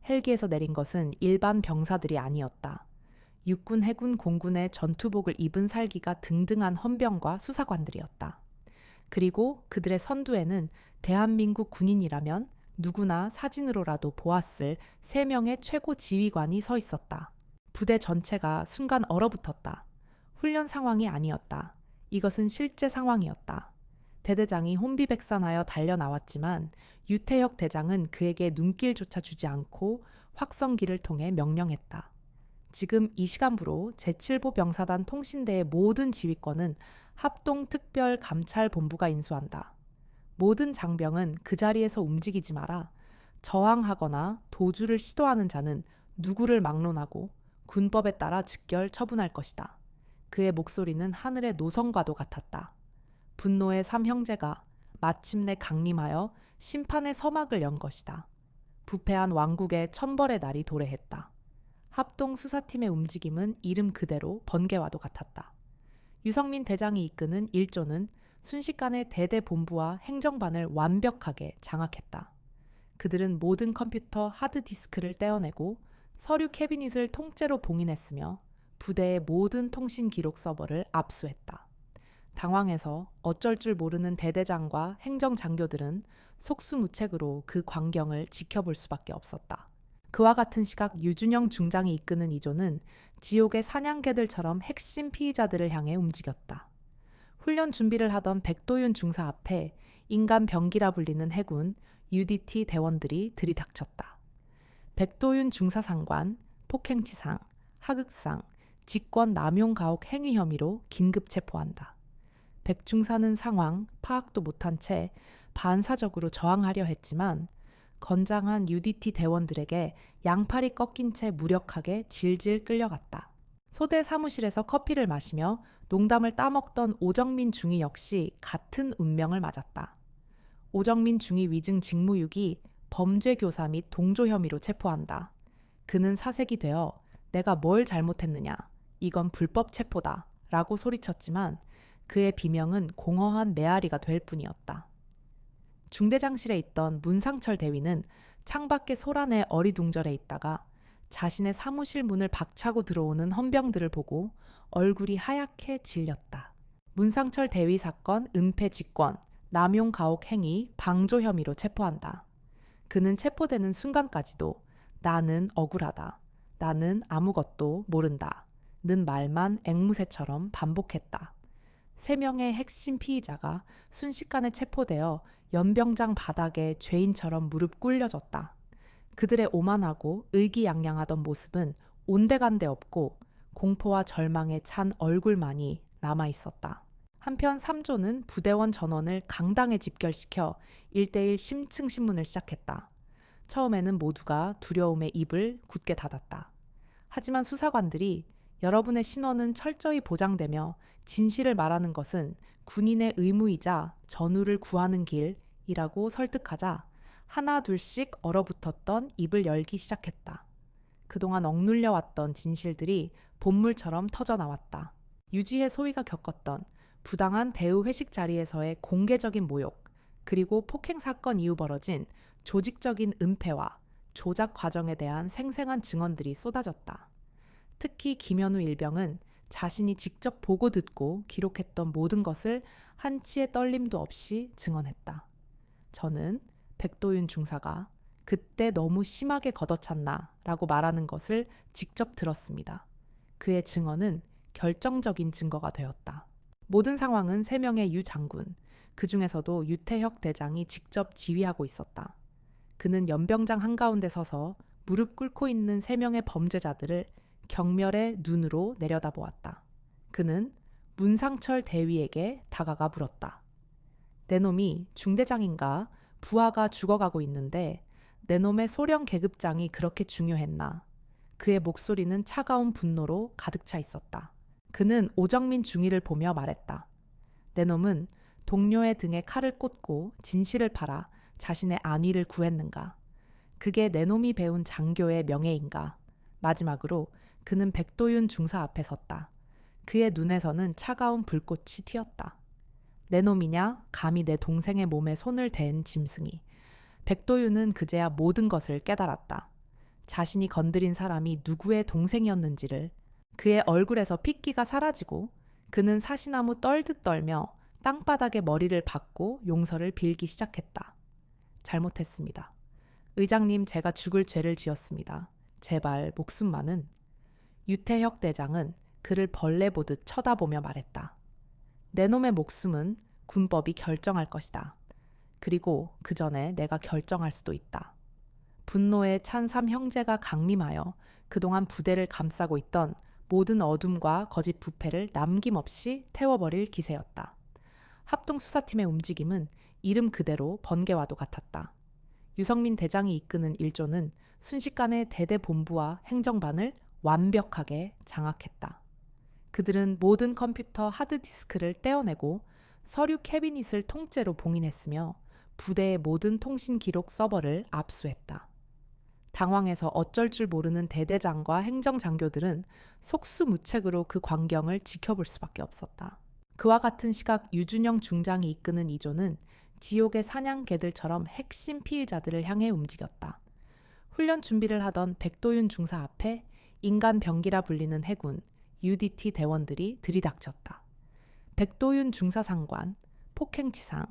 헬기에서 내린 것은 일반 병사들이 아니었다. 육군, 해군, 공군의 전투복을 입은 살기가 등등한 헌병과 수사관들이었다. 그리고 그들의 선두에는 대한민국 군인이라면 누구나 사진으로라도 보았을 3명의 최고 지휘관이 서 있었다. 부대 전체가 순간 얼어붙었다. 훈련 상황이 아니었다. 이것은 실제 상황이었다. 대대장이 혼비백산하여 달려나왔지만 유태혁 대장은 그에게 눈길조차 주지 않고 확성기를 통해 명령했다. 지금 이 시간부로 제7보 병사단 통신대의 모든 지휘권은 합동특별감찰본부가 인수한다. 모든 장병은 그 자리에서 움직이지 마라. 저항하거나 도주를 시도하는 자는 누구를 막론하고 군법에 따라 즉결 처분할 것이다. 그의 목소리는 하늘의 노성과도 같았다. 분노의 3형제가 마침내 강림하여 심판의 서막을 연 것이다. 부패한 왕국의 천벌의 날이 도래했다. 합동 수사팀의 움직임은 이름 그대로 번개와도 같았다. 유성민 대장이 이끄는 1조는 순식간에 대대 본부와 행정반을 완벽하게 장악했다. 그들은 모든 컴퓨터 하드디스크를 떼어내고 서류 캐비닛을 통째로 봉인했으며 부대의 모든 통신 기록 서버를 압수했다. 당황해서 어쩔 줄 모르는 대대장과 행정장교들은 속수무책으로 그 광경을 지켜볼 수밖에 없었다. 그와 같은 시각 유준영 중장이 이끄는 2조는 지옥의 사냥개들처럼 핵심 피의자들을 향해 움직였다. 훈련 준비를 하던 백도윤 중사 앞에 인간 병기라 불리는 해군 UDT 대원들이 들이닥쳤다. 백도윤 중사상관, 폭행치상, 하극상, 직권 남용 가혹 행위 혐의로 긴급 체포한다. 백 중사는 상황 파악도 못한 채 반사적으로 저항하려 했지만 건장한 UDT 대원들에게 양팔이 꺾인 채 무력하게 질질 끌려갔다. 소대 사무실에서 커피를 마시며 농담을 따먹던 오정민 중위 역시 같은 운명을 맞았다. 오정민 중위 위증 직무유기 범죄 교사 및 동조 혐의로 체포한다. 그는 사색이 되어 내가 뭘 잘못했느냐, 이건 불법 체포다 라고 소리쳤지만 그의 비명은 공허한 메아리가 될 뿐이었다. 중대장실에 있던 문상철 대위는 창밖의 소란에 어리둥절해 있다가 자신의 사무실 문을 박차고 들어오는 헌병들을 보고 얼굴이 하얗게 질렸다. 문상철 대위 사건 은폐 직권, 남용 가혹 행위, 방조 혐의로 체포한다. 그는 체포되는 순간까지도 나는 억울하다. 나는 아무것도 모른다. 는 말만 앵무새처럼 반복했다. 3명의 핵심 피의자가 순식간에 체포되어 연병장 바닥에 죄인처럼 무릎 꿇려졌다. 그들의 오만하고 의기양양하던 모습은 온데간데 없고 공포와 절망에 찬 얼굴만이 남아있었다. 한편 3조는 부대원 전원을 강당에 집결시켜 1대1 심층 신문을 시작했다. 처음에는 모두가 두려움에 입을 굳게 닫았다. 하지만 수사관들이 여러분의 신원은 철저히 보장되며 진실을 말하는 것은 군인의 의무이자 전우를 구하는 길이라고 설득하자 하나 둘씩 얼어붙었던 입을 열기 시작했다. 그동안 억눌려 왔던 진실들이 본물처럼 터져나왔다. 유지혜 소위가 겪었던 부당한 대우 회식 자리에서의 공개적인 모욕, 그리고 폭행 사건 이후 벌어진 조직적인 은폐와 조작 과정에 대한 생생한 증언들이 쏟아졌다. 특히 김현우 일병은 자신이 직접 보고 듣고 기록했던 모든 것을 한치의 떨림도 없이 증언했다. 저는 백도윤 중사가 그때 너무 심하게 걷어찼나 라고 말하는 것을 직접 들었습니다. 그의 증언은 결정적인 증거가 되었다. 모든 상황은 3명의 유 장군, 그 중에서도 유태혁 대장이 직접 지휘하고 있었다. 그는 연병장 한가운데 서서 무릎 꿇고 있는 3명의 범죄자들을 경멸의 눈으로 내려다보았다. 그는 문상철 대위에게 다가가 물었다. 내 놈이 중대장인가 부하가 죽어가고 있는데 내 놈의 소령 계급장이 그렇게 중요했나. 그의 목소리는 차가운 분노로 가득 차 있었다. 그는 오정민 중위를 보며 말했다. 내 놈은 동료의 등에 칼을 꽂고 진실을 팔아 자신의 안위를 구했는가. 그게 내 놈이 배운 장교의 명예인가. 마지막으로 그는 백도윤 중사 앞에 섰다. 그의 눈에서는 차가운 불꽃이 튀었다. 내 놈이냐? 감히 내 동생의 몸에 손을 댄 짐승이. 백도윤은 그제야 모든 것을 깨달았다. 자신이 건드린 사람이 누구의 동생이었는지를. 그의 얼굴에서 핏기가 사라지고 그는 사시나무 떨듯 떨며 땅바닥에 머리를 박고 용서를 빌기 시작했다. 잘못했습니다. 의장님, 제가 죽을 죄를 지었습니다. 제발 목숨만은. 유태혁 대장은 그를 벌레 보듯 쳐다보며 말했다. 내 놈의 목숨은 군법이 결정할 것이다. 그리고 그 전에 내가 결정할 수도 있다. 분노에 찬 3형제가 강림하여 그동안 부대를 감싸고 있던 모든 어둠과 거짓 부패를 남김없이 태워버릴 기세였다. 합동수사팀의 움직임은 이름 그대로 번개와도 같았다. 유성민 대장이 이끄는 1조는 순식간에 대대본부와 행정반을 완벽하게 장악했다. 그들은 모든 컴퓨터 하드디스크를 떼어내고 서류 캐비닛을 통째로 봉인했으며 부대의 모든 통신 기록 서버를 압수했다. 당황해서 어쩔 줄 모르는 대대장과 행정장교들은 속수무책으로 그 광경을 지켜볼 수밖에 없었다. 그와 같은 시각 유준영 중장이 이끄는 2조는 지옥의 사냥개들처럼 핵심 피의자들을 향해 움직였다. 훈련 준비를 하던 백도윤 중사 앞에 인간 병기라 불리는 해군, UDT 대원들이 들이닥쳤다. 백도윤 중사상관, 폭행치상,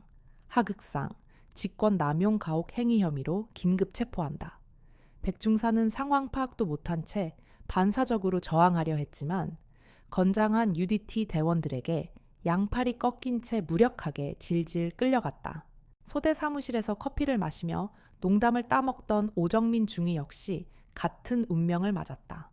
하극상, 직권 남용 가혹 행위 혐의로 긴급 체포한다. 백중사는 상황 파악도 못한 채 반사적으로 저항하려 했지만 건장한 UDT 대원들에게 양팔이 꺾인 채 무력하게 질질 끌려갔다. 소대 사무실에서 커피를 마시며 농담을 따먹던 오정민 중위 역시 같은 운명을 맞았다.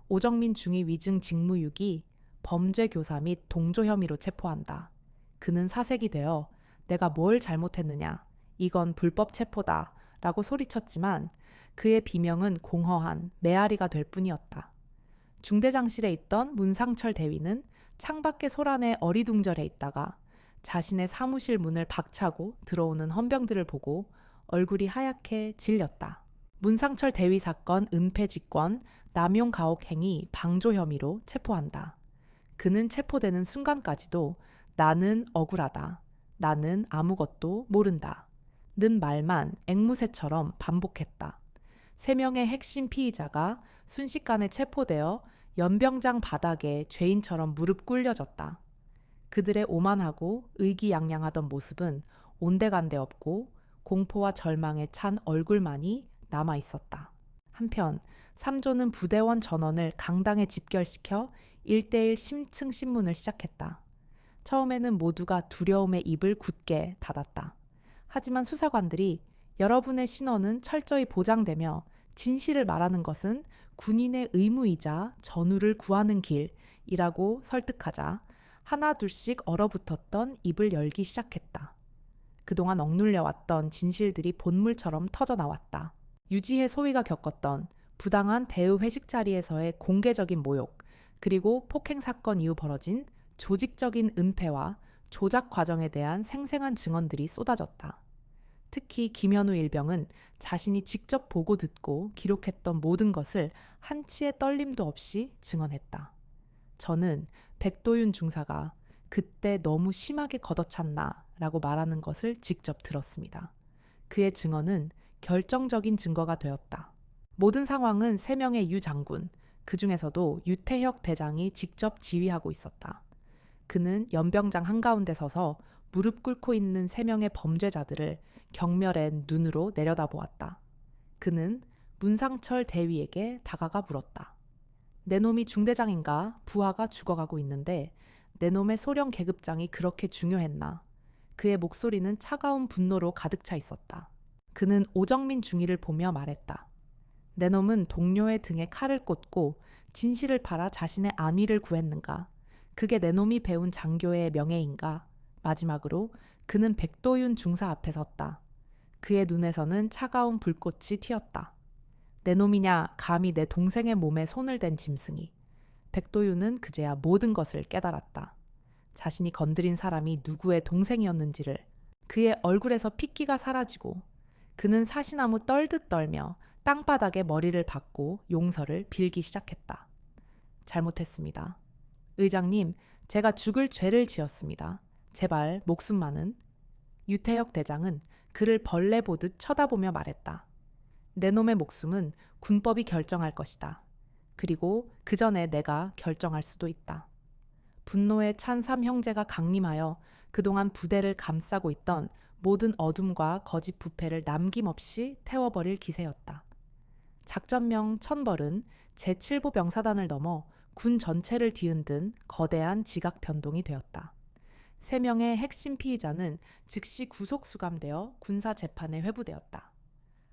오정민 중위 위증 직무유기, 범죄 교사 및 동조 혐의로 체포한다. 그는 사색이 되어 내가 뭘 잘못했느냐, 이건 불법 체포다 라고 소리쳤지만 그의 비명은 공허한 메아리가 될 뿐이었다. 중대장실에 있던 문상철 대위는 창밖의 소란에 어리둥절해 있다가 자신의 사무실 문을 박차고 들어오는 헌병들을 보고 얼굴이 하얗게 질렸다. 문상철 대위 사건 은폐 직권, 남용 가혹 행위, 방조 혐의로 체포한다. 그는 체포되는 순간까지도 나는 억울하다. 나는 아무것도 모른다. 는 말만 앵무새처럼 반복했다. 3명의 핵심 피의자가 순식간에 체포되어 연병장 바닥에 죄인처럼 무릎 꿇려졌다. 그들의 오만하고 의기양양하던 모습은 온데간데 없고 공포와 절망에 찬 얼굴만이 남아 있었다. 한편 3조는 부대원 전원을 강당에 집결시켜 1대1 심층 신문을 시작했다. 처음에는 모두가 두려움에 입을 굳게 닫았다. 하지만 수사관들이 여러분의 신원은 철저히 보장되며 진실을 말하는 것은 군인의 의무이자 전우를 구하는 길이라고 설득하자 하나둘씩 얼어붙었던 입을 열기 시작했다. 그동안 억눌려왔던 진실들이 본물처럼 터져나왔다. 유지혜 소위가 겪었던 부당한 대의 회식 자리에서의 공개적인 모욕, 그리고 폭행 사건 이후 벌어진 조직적인 은폐와 조작 과정에 대한 생생한 증언들이 쏟아졌다. 특히 김현우 일병은 자신이 직접 보고 듣고 기록했던 모든 것을 한치의 떨림도 없이 증언했다. 저는 백도윤 중사가 그때 너무 심하게 걷어찼나 라고 말하는 것을 직접 들었습니다. 그의 증언은 결정적인 증거가 되었다. 모든 상황은 3명의 유 장군, 그 중에서도 유태혁 대장이 직접 지휘하고 있었다. 그는 연병장 한가운데 서서 무릎 꿇고 있는 3명의 범죄자들을 경멸한 눈으로 내려다보았다. 그는 문상철 대위에게 다가가 물었다. 내 놈이 중대장인가? 부하가 죽어가고 있는데 내 놈의 소령 계급장이 그렇게 중요했나? 그의 목소리는 차가운 분노로 가득 차 있었다. 그는 오정민 중위를 보며 말했다. 내 놈은 동료의 등에 칼을 꽂고 진실을 팔아 자신의 안위를 구했는가? 그게 내 놈이 배운 장교의 명예인가? 마지막으로 그는 백도윤 중사 앞에 섰다. 그의 눈에서는 차가운 불꽃이 튀었다. 내 놈이냐 감히 내 동생의 몸에 손을 댄 짐승이. 백도윤은 그제야 모든 것을 깨달았다. 자신이 건드린 사람이 누구의 동생이었는지를. 그의 얼굴에서 핏기가 사라지고 그는 사시나무 떨듯 떨며 땅바닥에 머리를 박고 용서를 빌기 시작했다. 잘못했습니다. 의장님, 제가 죽을 죄를 지었습니다. 제발 목숨만은. 유태혁 대장은 그를 벌레 보듯 쳐다보며 말했다. 내 놈의 목숨은 군법이 결정할 것이다. 그리고 그 전에 내가 결정할 수도 있다. 분노에 찬 삼형제가 강림하여 그동안 부대를 감싸고 있던 모든 어둠과 거짓 부패를 남김없이 태워버릴 기세였다. 작전명 천벌은 제7보 병사단을 넘어 군 전체를 뒤흔든 거대한 지각 변동이 되었다. 3명의 핵심 피의자는 즉시 구속 수감되어 군사 재판에 회부되었다.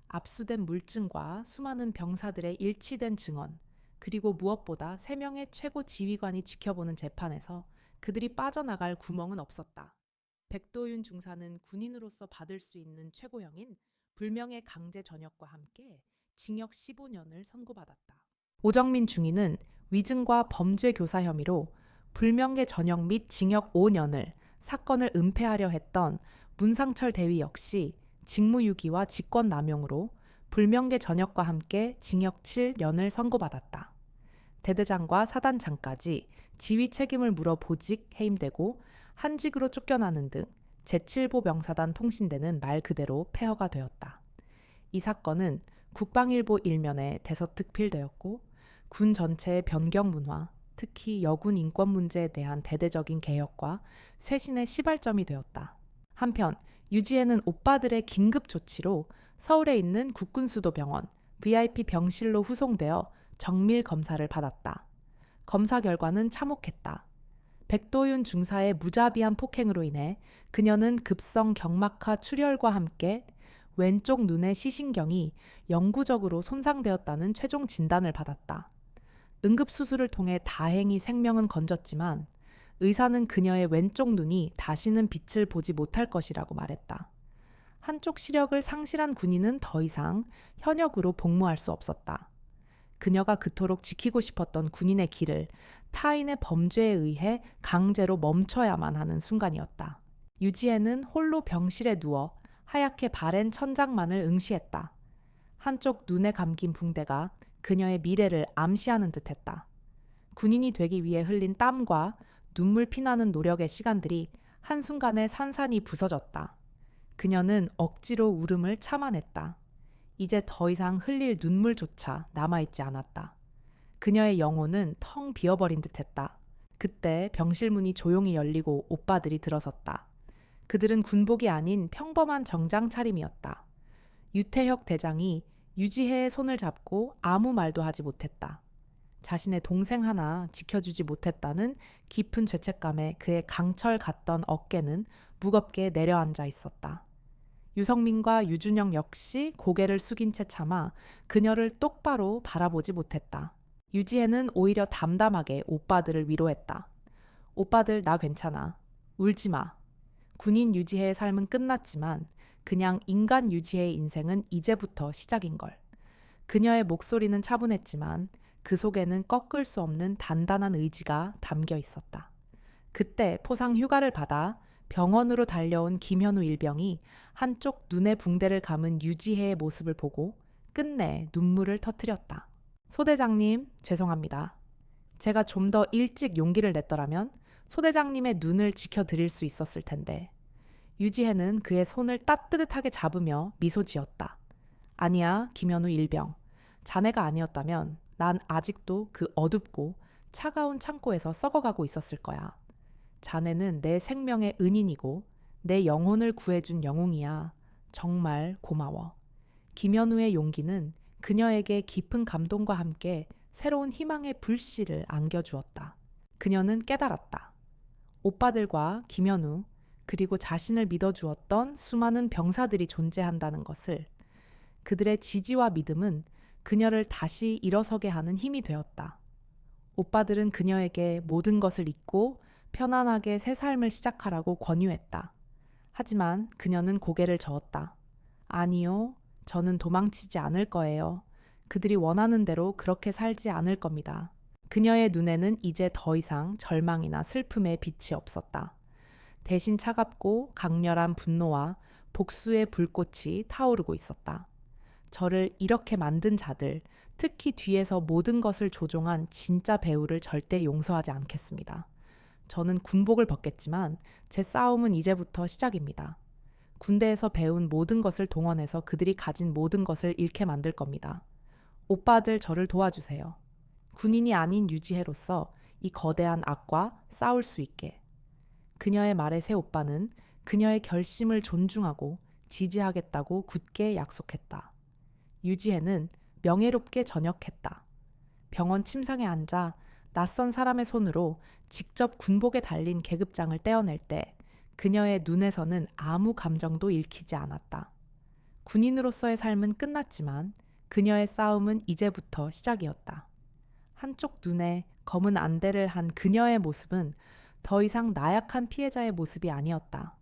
압수된 물증과 수많은 병사들의 일치된 증언, 그리고 무엇보다 3명의 최고 지휘관이 지켜보는 재판에서 그들이 빠져나갈 구멍은 없었다. 백도윤 중사는 군인으로서 받을 수 있는 최고형인 불명예 강제 전역과 함께 징역 15년을 선고받았다. 오정민 중위는 위증과 범죄 교사 혐의로 불명예 전역 및 징역 5년을, 사건을 은폐하려 했던 문상철 대위 역시 직무유기와 직권남용으로 불명예 전역과 함께 징역 7년을 선고받았다. 대대장과 사단장까지 지휘 책임을 물어 보직 해임되고 한직으로 쫓겨나는 등 제7보 병사단 통신대는 말 그대로 폐허가 되었다. 이 사건은 국방일보 일면에 대서특필되었고 군 전체의 변경 문화, 특히 여군 인권 문제에 대한 대대적인 개혁과 쇄신의 시발점이 되었다. 한편 유지혜는 오빠들의 긴급 조치로 서울에 있는 국군수도병원 VIP 병실로 후송되어 정밀 검사를 받았다. 검사 결과는 참혹했다. 백도윤 중사의 무자비한 폭행으로 인해 그녀는 급성 경막하 출혈과 함께 왼쪽 눈의 시신경이 영구적으로 손상되었다는 최종 진단을 받았다. 응급수술을 통해 다행히 생명은 건졌지만 의사는 그녀의 왼쪽 눈이 다시는 빛을 보지 못할 것이라고 말했다. 한쪽 시력을 상실한 군인은 더 이상 현역으로 복무할 수 없었다. 그녀가 그토록 지키고 싶었던 군인의 길을 타인의 범죄에 의해 강제로 멈춰야만 하는 순간이었다. 유지혜는 홀로 병실에 누워 하얗게 바랜 천장만을 응시했다. 한쪽 눈에 감긴 붕대가 그녀의 미래를 암시하는 듯했다. 군인이 되기 위해 흘린 땀과 눈물 피나는 노력의 시간들이 한순간에 산산이 부서졌다. 그녀는 억지로 울음을 참아냈다. 이제 더 이상 흘릴 눈물조차 남아있지 않았다. 그녀의 영혼은 텅 비어버린 듯했다. 그때 병실 문이 조용히 열리고 오빠들이 들어섰다. 그들은 군복이 아닌 평범한 정장 차림이었다. 유태혁 대장이 유지혜의 손을 잡고 아무 말도 하지 못했다. 자신의 동생 하나 지켜주지 못했다는 깊은 죄책감에 그의 강철 같던 어깨는 무겁게 내려앉아 있었다. 유성민과 유준영 역시 고개를 숙인 채 참아 그녀를 똑바로 바라보지 못했다. 유지혜는 오히려 담담하게 오빠들을 위로했다. 오빠들 나 괜찮아. 울지 마. 군인 유지혜의 삶은 끝났지만 그냥 인간 유지혜의 인생은 이제부터 시작인걸. 그녀의 목소리는 차분했지만 그 속에는 꺾을 수 없는 단단한 의지가 담겨 있었다. 그때 포상 휴가를 받아 병원으로 달려온 김현우 일병이 한쪽 눈에 붕대를 감은 유지혜의 모습을 보고 끝내 눈물을 터뜨렸다. 소대장님, 죄송합니다. 제가 좀 더 일찍 용기를 냈더라면 소대장님의 눈을 지켜드릴 수 있었을 텐데. 유지혜는 그의 손을 따뜻하게 잡으며 미소 지었다. 아니야, 김현우 일병. 자네가 아니었다면 난 아직도 그 어둡고 차가운 창고에서 썩어가고 있었을 거야. 자네는 내 생명의 은인이고 내 영혼을 구해준 영웅이야. 정말 고마워. 김현우의 용기는 그녀에게 깊은 감동과 함께 새로운 희망의 불씨를 안겨주었다. 그녀는 깨달았다. 오빠들과 김현우 그리고 자신을 믿어주었던 수많은 병사들이 존재한다는 것을. 그들의 지지와 믿음은 그녀를 다시 일어서게 하는 힘이 되었다. 오빠들은 그녀에게 모든 것을 잊고 편안하게 새 삶을 시작하라고 권유했다. 하지만 그녀는 고개를 저었다. 아니요, 저는 도망치지 않을 거예요. 그들이 원하는 대로 그렇게 살지 않을 겁니다. 그녀의 눈에는 이제 더 이상 절망이나 슬픔의 빛이 없었다. 대신 차갑고 강렬한 분노와 복수의 불꽃이 타오르고 있었다. 저를 이렇게 만든 자들, 특히 뒤에서 모든 것을 조종한 진짜 배우를 절대 용서하지 않겠습니다. 저는 군복을 벗겠지만 제 싸움은 이제부터 시작입니다. 군대에서 배운 모든 것을 동원해서 그들이 가진 모든 것을 잃게 만들 겁니다. 오빠들 저를 도와주세요. 군인이 아닌 유지혜로서 이 거대한 악과 싸울 수 있게. 그녀의 말에 새 오빠는 그녀의 결심을 존중하고 지지하겠다고 굳게 약속했다. 유지혜는 명예롭게 전역했다. 병원 침상에 앉아 낯선 사람의 손으로 직접 군복에 달린 계급장을 떼어낼 때 그녀의 눈에서는 아무 감정도 읽히지 않았다. 군인으로서의 삶은 끝났지만 그녀의 싸움은 이제부터 시작이었다. 한쪽 눈에 검은 안대를 한 그녀의 모습은 더 이상 나약한 피해자의 모습이 아니었다.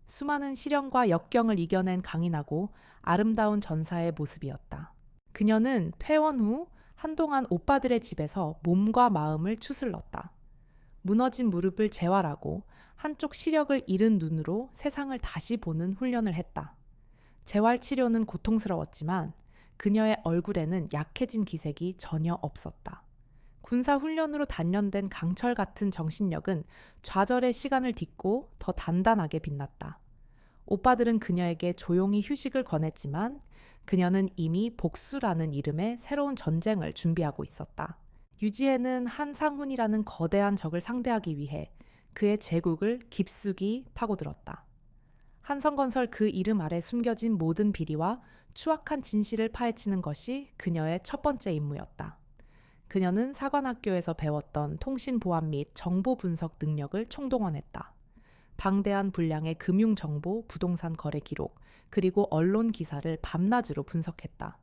수많은 시련과 역경을 이겨낸 강인하고 아름다운 전사의 모습이었다. 그녀는 퇴원 후 한동안 오빠들의 집에서 몸과 마음을 추슬렀다. 무너진 무릎을 재활하고 한쪽 시력을 잃은 눈으로 세상을 다시 보는 훈련을 했다. 재활 치료는 고통스러웠지만 그녀의 얼굴에는 약해진 기색이 전혀 없었다. 군사 훈련으로 단련된 강철 같은 정신력은 좌절의 시간을 딛고 더 단단하게 빛났다. 오빠들은 그녀에게 조용히 휴식을 권했지만 그녀는 이미 복수라는 이름의 새로운 전쟁을 준비하고 있었다. 유지혜는 한상훈이라는 거대한 적을 상대하기 위해 그의 제국을 깊숙이 파고들었다. 한성건설 그 이름 아래 숨겨진 모든 비리와 추악한 진실을 파헤치는 것이 그녀의 첫 번째 임무였다. 그녀는 사관학교에서 배웠던 통신보안 및 정보 분석 능력을 총동원했다. 방대한 분량의 금융정보, 부동산 거래 기록, 그리고 언론 기사를 밤낮으로 분석했다.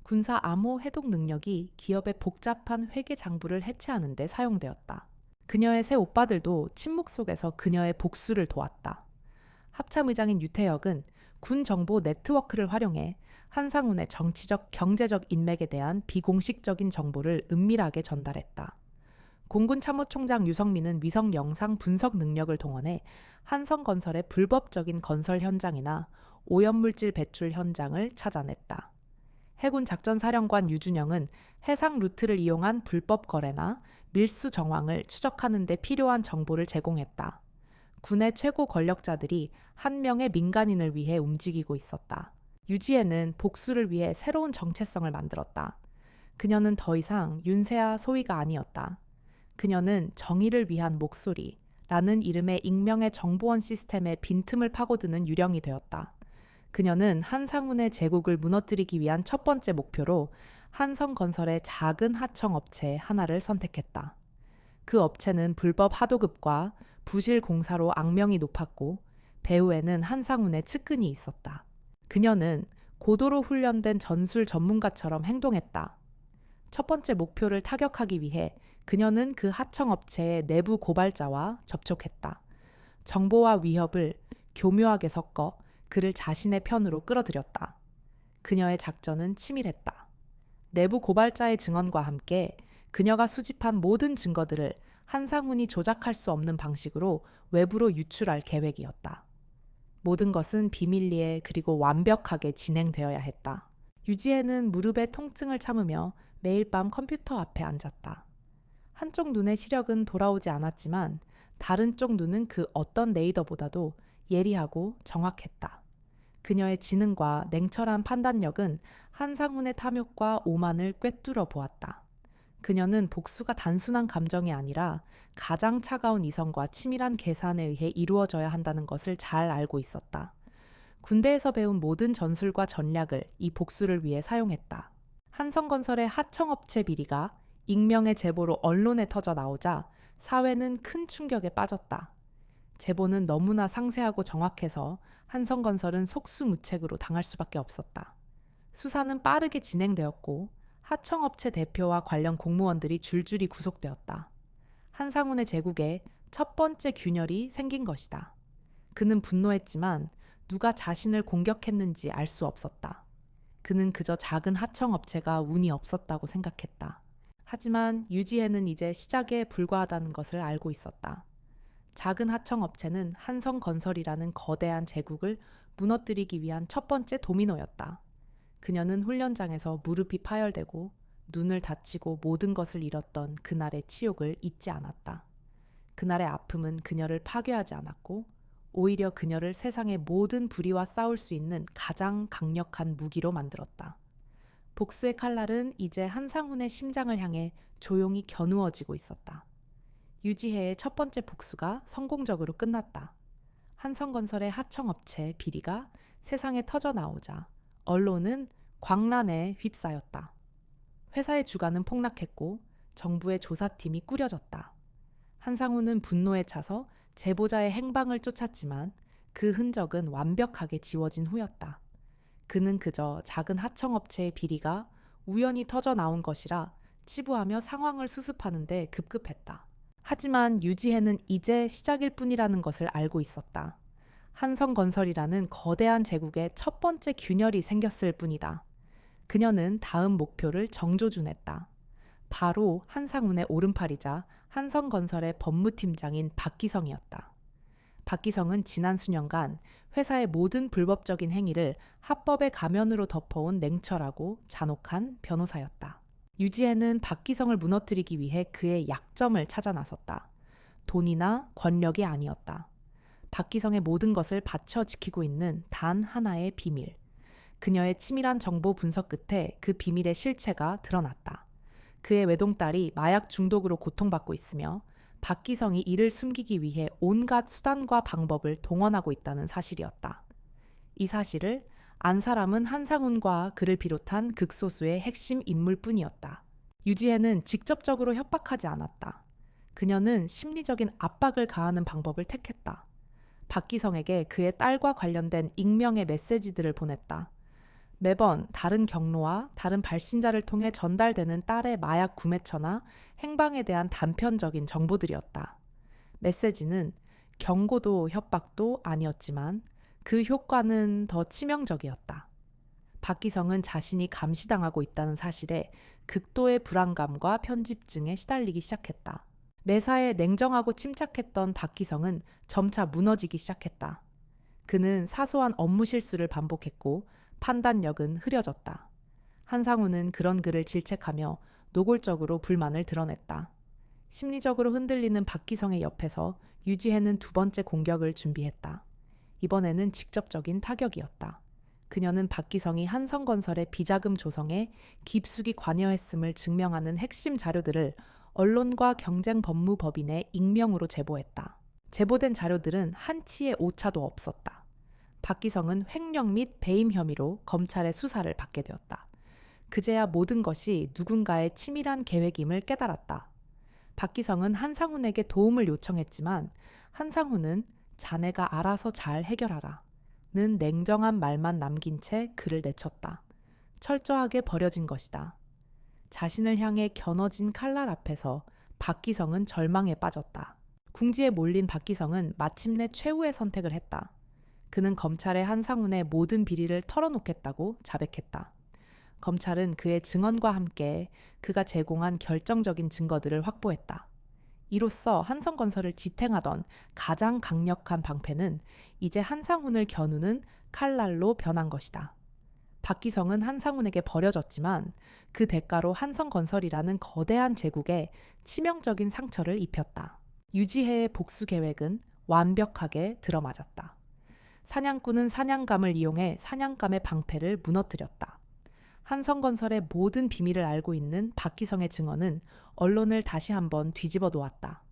군사 암호 해독 능력이 기업의 복잡한 회계 장부를 해체하는 데 사용되었다. 그녀의 새 오빠들도 침묵 속에서 그녀의 복수를 도왔다. 합참의장인 유태혁은 군 정보 네트워크를 활용해 한상훈의 정치적, 경제적 인맥에 대한 비공식적인 정보를 은밀하게 전달했다. 공군 참모총장 유성민은 위성 영상 분석 능력을 동원해 한성건설의 불법적인 건설 현장이나 오염물질 배출 현장을 찾아냈다. 해군 작전사령관 유준영은 해상 루트를 이용한 불법 거래나 밀수 정황을 추적하는 데 필요한 정보를 제공했다. 군의 최고 권력자들이 한 명의 민간인을 위해 움직이고 있었다. 유지혜는 복수를 위해 새로운 정체성을 만들었다. 그녀는 더 이상 윤세아 소위가 아니었다. 그녀는 정의를 위한 목소리라는 이름의 익명의 정보원 시스템의 빈틈을 파고드는 유령이 되었다. 그녀는 한상훈의 제국을 무너뜨리기 위한 첫 번째 목표로 한성건설의 작은 하청업체 하나를 선택했다. 그 업체는 불법 하도급과 부실 공사로 악명이 높았고 배후에는 한상훈의 측근이 있었다. 그녀는 고도로 훈련된 전술 전문가처럼 행동했다. 첫 번째 목표를 타격하기 위해 그녀는 그 하청업체의 내부 고발자와 접촉했다. 정보와 위협을 교묘하게 섞어 그를 자신의 편으로 끌어들였다. 그녀의 작전은 치밀했다. 내부 고발자의 증언과 함께 그녀가 수집한 모든 증거들을 한상훈이 조작할 수 없는 방식으로 외부로 유출할 계획이었다. 모든 것은 비밀리에 그리고 완벽하게 진행되어야 했다. 유지혜는 무릎에 통증을 참으며 매일 밤 컴퓨터 앞에 앉았다. 한쪽 눈의 시력은 돌아오지 않았지만 다른 쪽 눈은 그 어떤 레이더보다도 예리하고 정확했다. 그녀의 지능과 냉철한 판단력은 한상훈의 탐욕과 오만을 꿰뚫어 보았다. 그녀는 복수가 단순한 감정이 아니라 가장 차가운 이성과 치밀한 계산에 의해 이루어져야 한다는 것을 잘 알고 있었다. 군대에서 배운 모든 전술과 전략을 이 복수를 위해 사용했다. 한성건설의 하청업체 비리가 익명의 제보로 언론에 터져 나오자 사회는 큰 충격에 빠졌다. 제보는 너무나 상세하고 정확해서 한성건설은 속수무책으로 당할 수밖에 없었다. 수사는 빠르게 진행되었고 하청업체 대표와 관련 공무원들이 줄줄이 구속되었다. 한상훈의 제국에 첫 번째 균열이 생긴 것이다. 그는 분노했지만 누가 자신을 공격했는지 알 수 없었다. 그는 그저 작은 하청업체가 운이 없었다고 생각했다. 하지만 유지혜는 이제 시작에 불과하다는 것을 알고 있었다. 작은 하청업체는 한성건설이라는 거대한 제국을 무너뜨리기 위한 첫 번째 도미노였다. 그녀는 훈련장에서 무릎이 파열되고 눈을 다치고 모든 것을 잃었던 그날의 치욕을 잊지 않았다. 그날의 아픔은 그녀를 파괴하지 않았고 오히려 그녀를 세상의 모든 불의와 싸울 수 있는 가장 강력한 무기로 만들었다. 복수의 칼날은 이제 한상훈의 심장을 향해 조용히 겨누어지고 있었다. 유지혜의 첫 번째 복수가 성공적으로 끝났다. 한성건설의 하청업체 비리가 세상에 터져 나오자 언론은 광란에 휩싸였다. 회사의 주가는 폭락했고 정부의 조사팀이 꾸려졌다. 한상훈은 분노에 차서 제보자의 행방을 쫓았지만 그 흔적은 완벽하게 지워진 후였다. 그는 그저 작은 하청업체의 비리가 우연히 터져 나온 것이라 치부하며 상황을 수습하는 데 급급했다. 하지만 유지혜는 이제 시작일 뿐이라는 것을 알고 있었다. 한성건설이라는 거대한 제국의 첫 번째 균열이 생겼을 뿐이다. 그녀는 다음 목표를 정조준했다. 바로 한상훈의 오른팔이자 한성건설의 법무팀장인 박기성이었다. 박기성은 지난 수년간 회사의 모든 불법적인 행위를 합법의 가면으로 덮어온 냉철하고 잔혹한 변호사였다. 유지혜는 박기성을 무너뜨리기 위해 그의 약점을 찾아 나섰다. 돈이나 권력이 아니었다. 박기성의 모든 것을 바쳐 지키고 있는 단 하나의 비밀. 그녀의 치밀한 정보 분석 끝에 그 비밀의 실체가 드러났다. 그의 외동딸이 마약 중독으로 고통받고 있으며 박기성이 이를 숨기기 위해 온갖 수단과 방법을 동원하고 있다는 사실이었다. 이 사실을 안 사람은 한상훈과 그를 비롯한 극소수의 핵심 인물뿐이었다. 유지혜는 직접적으로 협박하지 않았다. 그녀는 심리적인 압박을 가하는 방법을 택했다. 박기성에게 그의 딸과 관련된 익명의 메시지들을 보냈다. 매번 다른 경로와 다른 발신자를 통해 전달되는 딸의 마약 구매처나 행방에 대한 단편적인 정보들이었다. 메시지는 경고도 협박도 아니었지만 그 효과는 더 치명적이었다. 박기성은 자신이 감시당하고 있다는 사실에 극도의 불안감과 편집증에 시달리기 시작했다. 매사에 냉정하고 침착했던 박기성은 점차 무너지기 시작했다. 그는 사소한 업무 실수를 반복했고 판단력은 흐려졌다. 한상훈은 그런 그를 질책하며 노골적으로 불만을 드러냈다. 심리적으로 흔들리는 박기성의 옆에서 유지혜는 두 번째 공격을 준비했다. 이번에는 직접적인 타격이었다. 그녀는 박기성이 한성건설의 비자금 조성에 깊숙이 관여했음을 증명하는 핵심 자료들을 언론과 경쟁법무법인의 익명으로 제보했다. 제보된 자료들은 한치의 오차도 없었다. 박기성은 횡령 및 배임 혐의로 검찰의 수사를 받게 되었다. 그제야 모든 것이 누군가의 치밀한 계획임을 깨달았다. 박기성은 한상훈에게 도움을 요청했지만 한상훈은 자네가 알아서 잘 해결하라 는 냉정한 말만 남긴 채 그를 내쳤다. 철저하게 버려진 것이다. 자신을 향해 겨눠진 칼날 앞에서 박기성은 절망에 빠졌다. 궁지에 몰린 박기성은 마침내 최후의 선택을 했다. 그는 검찰에 한상훈의 모든 비리를 털어놓겠다고 자백했다. 검찰은 그의 증언과 함께 그가 제공한 결정적인 증거들을 확보했다. 이로써 한성건설을 지탱하던 가장 강력한 방패는 이제 한상훈을 겨누는 칼날로 변한 것이다. 박기성은 한상훈에게 버려졌지만 그 대가로 한성건설이라는 거대한 제국에 치명적인 상처를 입혔다. 유지혜의 복수 계획은 완벽하게 들어맞았다. 사냥꾼은 사냥감을 이용해 사냥감의 방패를 무너뜨렸다. 한성건설의 모든 비밀을 알고 있는 박기성의 증언은 언론을 다시 한번 뒤집어 놓았다.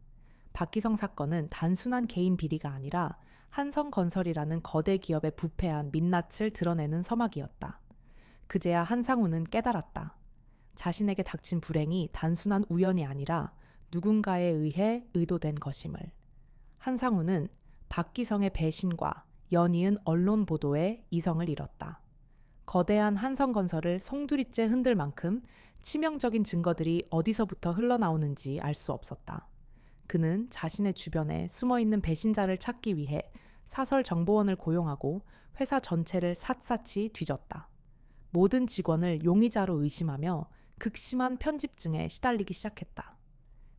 박기성 사건은 단순한 개인 비리가 아니라 한성건설이라는 거대 기업의 부패한 민낯을 드러내는 서막이었다. 그제야 한상훈은 깨달았다. 자신에게 닥친 불행이 단순한 우연이 아니라 누군가에 의해 의도된 것임을. 한상훈은 박기성의 배신과 연이은 언론 보도에 이성을 잃었다. 거대한 한성건설을 송두리째 흔들 만큼 치명적인 증거들이 어디서부터 흘러나오는지 알 수 없었다. 그는 자신의 주변에 숨어있는 배신자를 찾기 위해 사설정보원을 고용하고 회사 전체를 샅샅이 뒤졌다. 모든 직원을 용의자로 의심하며 극심한 편집증에 시달리기 시작했다.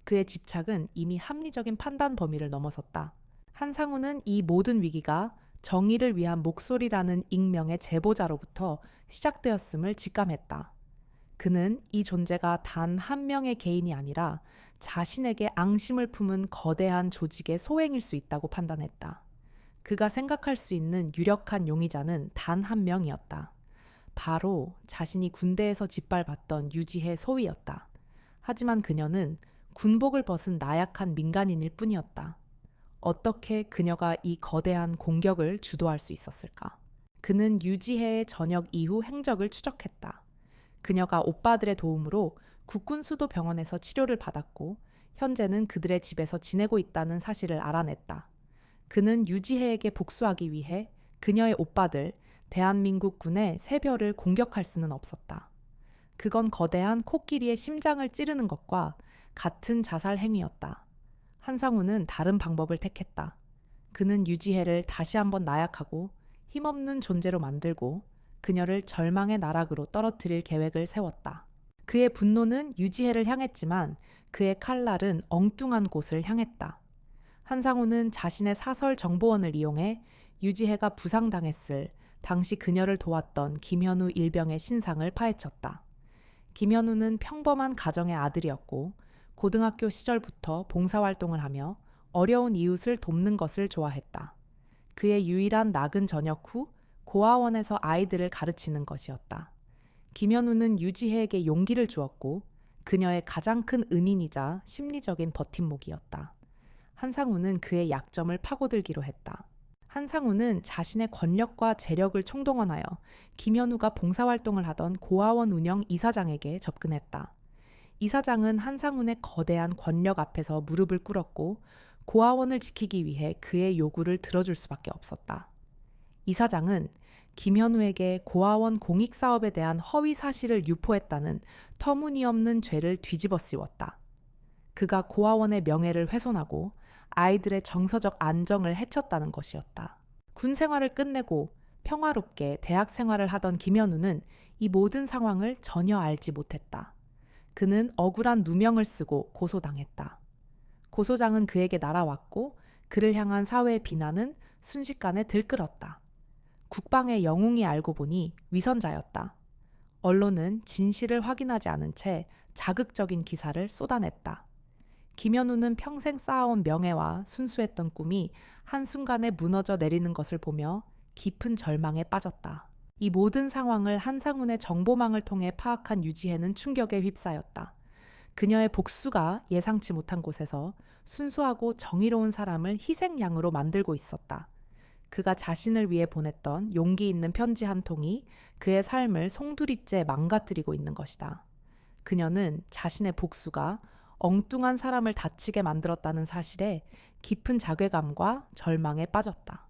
그의 집착은 이미 합리적인 판단 범위를 넘어섰다. 한상훈은 이 모든 위기가 정의를 위한 목소리라는 익명의 제보자로부터 시작되었음을 직감했다. 그는 이 존재가 단 한 명의 개인이 아니라 자신에게 앙심을 품은 거대한 조직의 소행일 수 있다고 판단했다. 그가 생각할 수 있는 유력한 용의자는 단 한 명이었다. 바로 자신이 군대에서 짓밟았던 유지혜 소위였다. 하지만 그녀는 군복을 벗은 나약한 민간인일 뿐이었다. 어떻게 그녀가 이 거대한 공격을 주도할 수 있었을까? 그는 유지혜의 전역 이후 행적을 추적했다. 그녀가 오빠들의 도움으로 국군수도병원에서 치료를 받았고 현재는 그들의 집에서 지내고 있다는 사실을 알아냈다. 그는 유지혜에게 복수하기 위해 그녀의 오빠들 대한민국 군의 새별을 공격할 수는 없었다. 그건 거대한 코끼리의 심장을 찌르는 것과 같은 자살 행위였다. 한상훈은 다른 방법을 택했다. 그는 유지혜를 다시 한번 나약하고 힘없는 존재로 만들고 그녀를 절망의 나락으로 떨어뜨릴 계획을 세웠다. 그의 분노는 유지혜를 향했지만 그의 칼날은 엉뚱한 곳을 향했다. 한상훈은 자신의 사설 정보원을 이용해 유지혜가 부상당했을 당시 그녀를 도왔던 김현우 일병의 신상을 파헤쳤다. 김현우는 평범한 가정의 아들이었고 고등학교 시절부터 봉사활동을 하며 어려운 이웃을 돕는 것을 좋아했다. 그의 유일한 낙은 전역 후 고아원에서 아이들을 가르치는 것이었다. 김현우는 유지혜에게 용기를 주었고 그녀의 가장 큰 은인이자 심리적인 버팀목이었다. 한상훈은 그의 약점을 파고들기로 했다. 한상훈은 자신의 권력과 재력을 총동원하여 김현우가 봉사활동을 하던 고아원 운영 이사장에게 접근했다. 이사장은 한상훈의 거대한 권력 앞에서 무릎을 꿇었고 고아원을 지키기 위해 그의 요구를 들어줄 수밖에 없었다. 이사장은 김현우에게 고아원 공익사업에 대한 허위 사실을 유포했다는 터무니없는 죄를 뒤집어 씌웠다. 그가 고아원의 명예를 훼손하고 아이들의 정서적 안정을 해쳤다는 것이었다. 군 생활을 끝내고 평화롭게 대학 생활을 하던 김현우는 이 모든 상황을 전혀 알지 못했다. 그는 억울한 누명을 쓰고 고소당했다. 고소장은 그에게 날아왔고 그를 향한 사회의 비난은 순식간에 들끓었다. 국방의 영웅이 알고 보니 위선자였다. 언론은 진실을 확인하지 않은 채 자극적인 기사를 쏟아냈다. 김현우는 평생 쌓아온 명예와 순수했던 꿈이 한순간에 무너져 내리는 것을 보며 깊은 절망에 빠졌다. 이 모든 상황을 한상훈의 정보망을 통해 파악한 유지혜는 충격에 휩싸였다. 그녀의 복수가 예상치 못한 곳에서 순수하고 정의로운 사람을 희생양으로 만들고 있었다. 그가 자신을 위해 보냈던 용기 있는 편지 한 통이 그의 삶을 송두리째 망가뜨리고 있는 것이다. 그녀는 자신의 복수가 엉뚱한 사람을 다치게 만들었다는 사실에 깊은 자괴감과 절망에 빠졌다.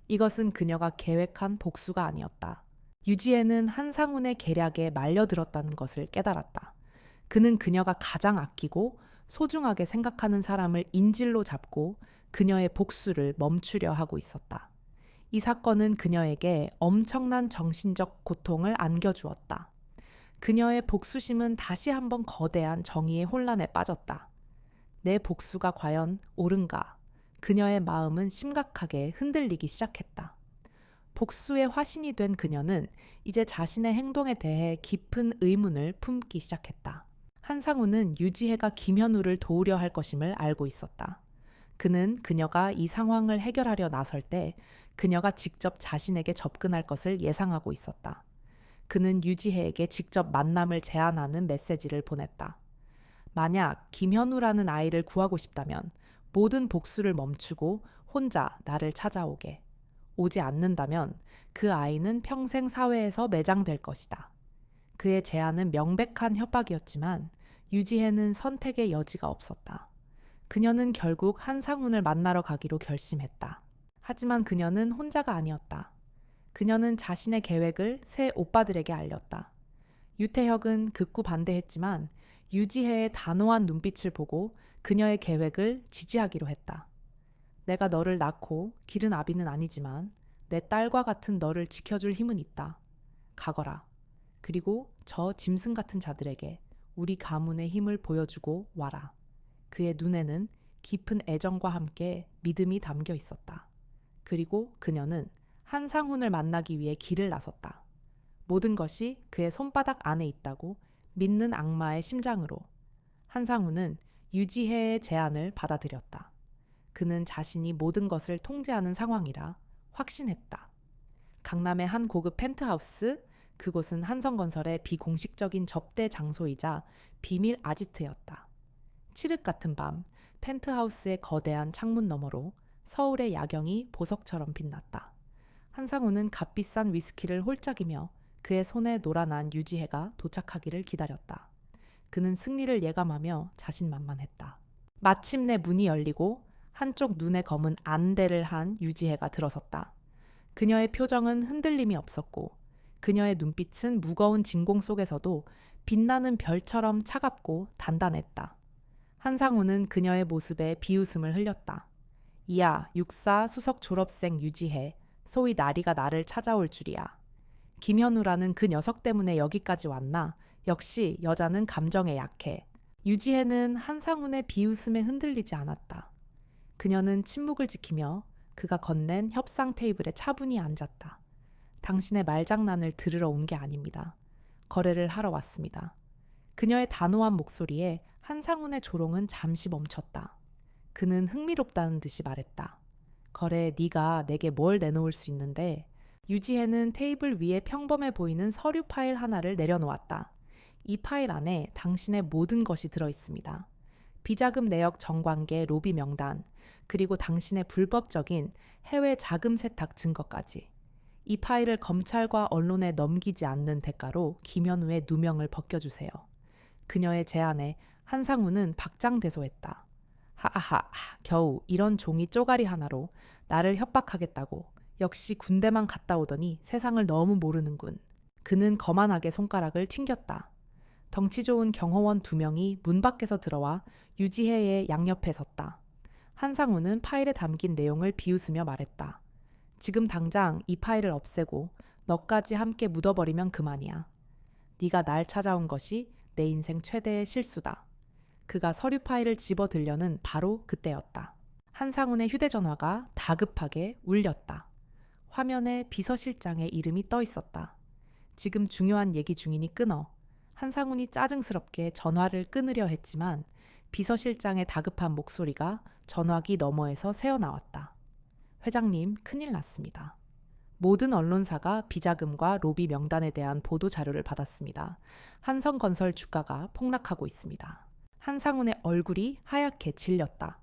이것은 그녀가 계획한 복수가 아니었다. 유지혜는 한상훈의 계략에 말려들었다는 것을 깨달았다. 그는 그녀가 가장 아끼고 소중하게 생각하는 사람을 인질로 잡고 그녀의 복수를 멈추려 하고 있었다. 이 사건은 그녀에게 엄청난 정신적 고통을 안겨주었다. 그녀의 복수심은 다시 한번 거대한 정의의 혼란에 빠졌다. 내 복수가 과연 옳은가? 그녀의 마음은 심각하게 흔들리기 시작했다. 복수의 화신이 된 그녀는 이제 자신의 행동에 대해 깊은 의문을 품기 시작했다. 한상우는 유지혜가 김현우를 도우려 할 것임을 알고 있었다. 그는 그녀가 이 상황을 해결하려 나설 때 그녀가 직접 자신에게 접근할 것을 예상하고 있었다. 그는 유지혜에게 직접 만남을 제안하는 메시지를 보냈다. 만약 김현우라는 아이를 구하고 싶다면 모든 복수를 멈추고 혼자 나를 찾아오게. 오지 않는다면 그 아이는 평생 사회에서 매장될 것이다. 그의 제안은 명백한 협박이었지만 유지혜는 선택의 여지가 없었다. 그녀는 결국 한상훈을 만나러 가기로 결심했다. 하지만 그녀는 혼자가 아니었다. 그녀는 자신의 계획을 새 오빠들에게 알렸다. 유태혁은 극구 반대했지만 유지혜의 단호한 눈빛을 보고 그녀의 계획을 지지하기로 했다. 내가 너를 낳고 기른 아비는 아니지만 내 딸과 같은 너를 지켜줄 힘은 있다. 가거라. 그리고 저 짐승 같은 자들에게 우리 가문의 힘을 보여주고 와라. 그의 눈에는 깊은 애정과 함께 믿음이 담겨 있었다. 그리고 그녀는 한상훈을 만나기 위해 길을 나섰다. 모든 것이 그의 손바닥 안에 있다고 믿는 악마의 심장으로 한상훈은 유지혜의 제안을 받아들였다. 그는 자신이 모든 것을 통제하는 상황이라 확신했다. 강남의 한 고급 펜트하우스, 그곳은 한성건설의 비공식적인 접대 장소이자 비밀 아지트였다. 칠흑 같은 밤, 펜트하우스의 거대한 창문 너머로 서울의 야경이 보석처럼 빛났다. 한상우는 값비싼 위스키를 홀짝이며 그의 손에 놀아난 유지혜가 도착하기를 기다렸다. 그는 승리를 예감하며 자신만만했다. 마침내 문이 열리고 한쪽 눈에 검은 안대를 한 유지혜가 들어섰다. 그녀의 표정은 흔들림이 없었고 그녀의 눈빛은 무거운 진공 속에서도 빛나는 별처럼 차갑고 단단했다. 한상우는 그녀의 모습에 비웃음을 흘렸다. 이야, 육사 수석 졸업생 유지혜, 소위 나리가 나를 찾아올 줄이야. 김현우라는 그 녀석 때문에 여기까지 왔나? 역시 여자는 감정에 약해. 유지혜는 한상훈의 비웃음에 흔들리지 않았다. 그녀는 침묵을 지키며 그가 건넨 협상 테이블에 차분히 앉았다. 당신의 말장난을 들으러 온 게 아닙니다. 거래를 하러 왔습니다. 그녀의 단호한 목소리에 한상훈의 조롱은 잠시 멈췄다. 그는 흥미롭다는 듯이 말했다. 거래에 네가 내게 뭘 내놓을 수 있는데. 유지혜는 테이블 위에 평범해 보이는 서류 파일 하나를 내려놓았다. 이 파일 안에 당신의 모든 것이 들어있습니다. 비자금 내역 정관계 로비 명단, 그리고 당신의 불법적인 해외 자금 세탁 증거까지. 이 파일을 검찰과 언론에 넘기지 않는 대가로 김현우의 누명을 벗겨주세요. 그녀의 제안에 한상우는 박장대소했다. 하하하, 겨우 이런 종이 쪼가리 하나로 나를 협박하겠다고. 역시 군대만 갔다 오더니 세상을 너무 모르는군. 그는 거만하게 손가락을 튕겼다. 덩치 좋은 경호원 2명이 문 밖에서 들어와 유지혜의 양옆에 섰다. 한상우는 파일에 담긴 내용을 비웃으며 말했다. 지금 당장 이 파일을 없애고 너까지 함께 묻어버리면 그만이야. 네가 날 찾아온 것이 내 인생 최대의 실수다. 그가 서류 파일을 집어들려는 바로 그때였다. 한상훈의 휴대전화가 다급하게 울렸다. 화면에 비서실장의 이름이 떠 있었다. 지금 중요한 얘기 중이니 끊어. 한상훈이 짜증스럽게 전화를 끊으려 했지만 비서실장의 다급한 목소리가 전화기 너머에서 새어나왔다. 회장님, 큰일 났습니다. 모든 언론사가 비자금과 로비 명단에 대한 보도 자료를 받았습니다. 한성건설 주가가 폭락하고 있습니다. 한상훈의 얼굴이 하얗게 질렸다.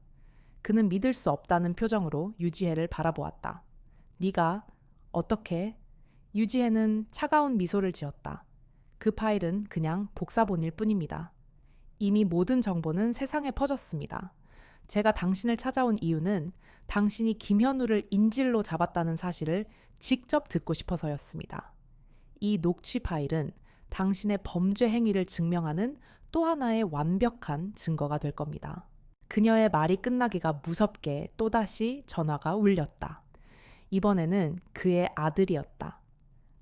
그는 믿을 수 없다는 표정으로 유지혜를 바라보았다. 네가 어떻게? 유지혜는 차가운 미소를 지었다. 그 파일은 그냥 복사본일 뿐입니다. 이미 모든 정보는 세상에 퍼졌습니다. 제가 당신을 찾아온 이유는 당신이 김현우를 인질로 잡았다는 사실을 직접 듣고 싶어서였습니다. 이 녹취 파일은 당신의 범죄 행위를 증명하는 또 하나의 완벽한 증거가 될 겁니다. 그녀의 말이 끝나기가 무섭게 또다시 전화가 울렸다. 이번에는 그의 아들이었다.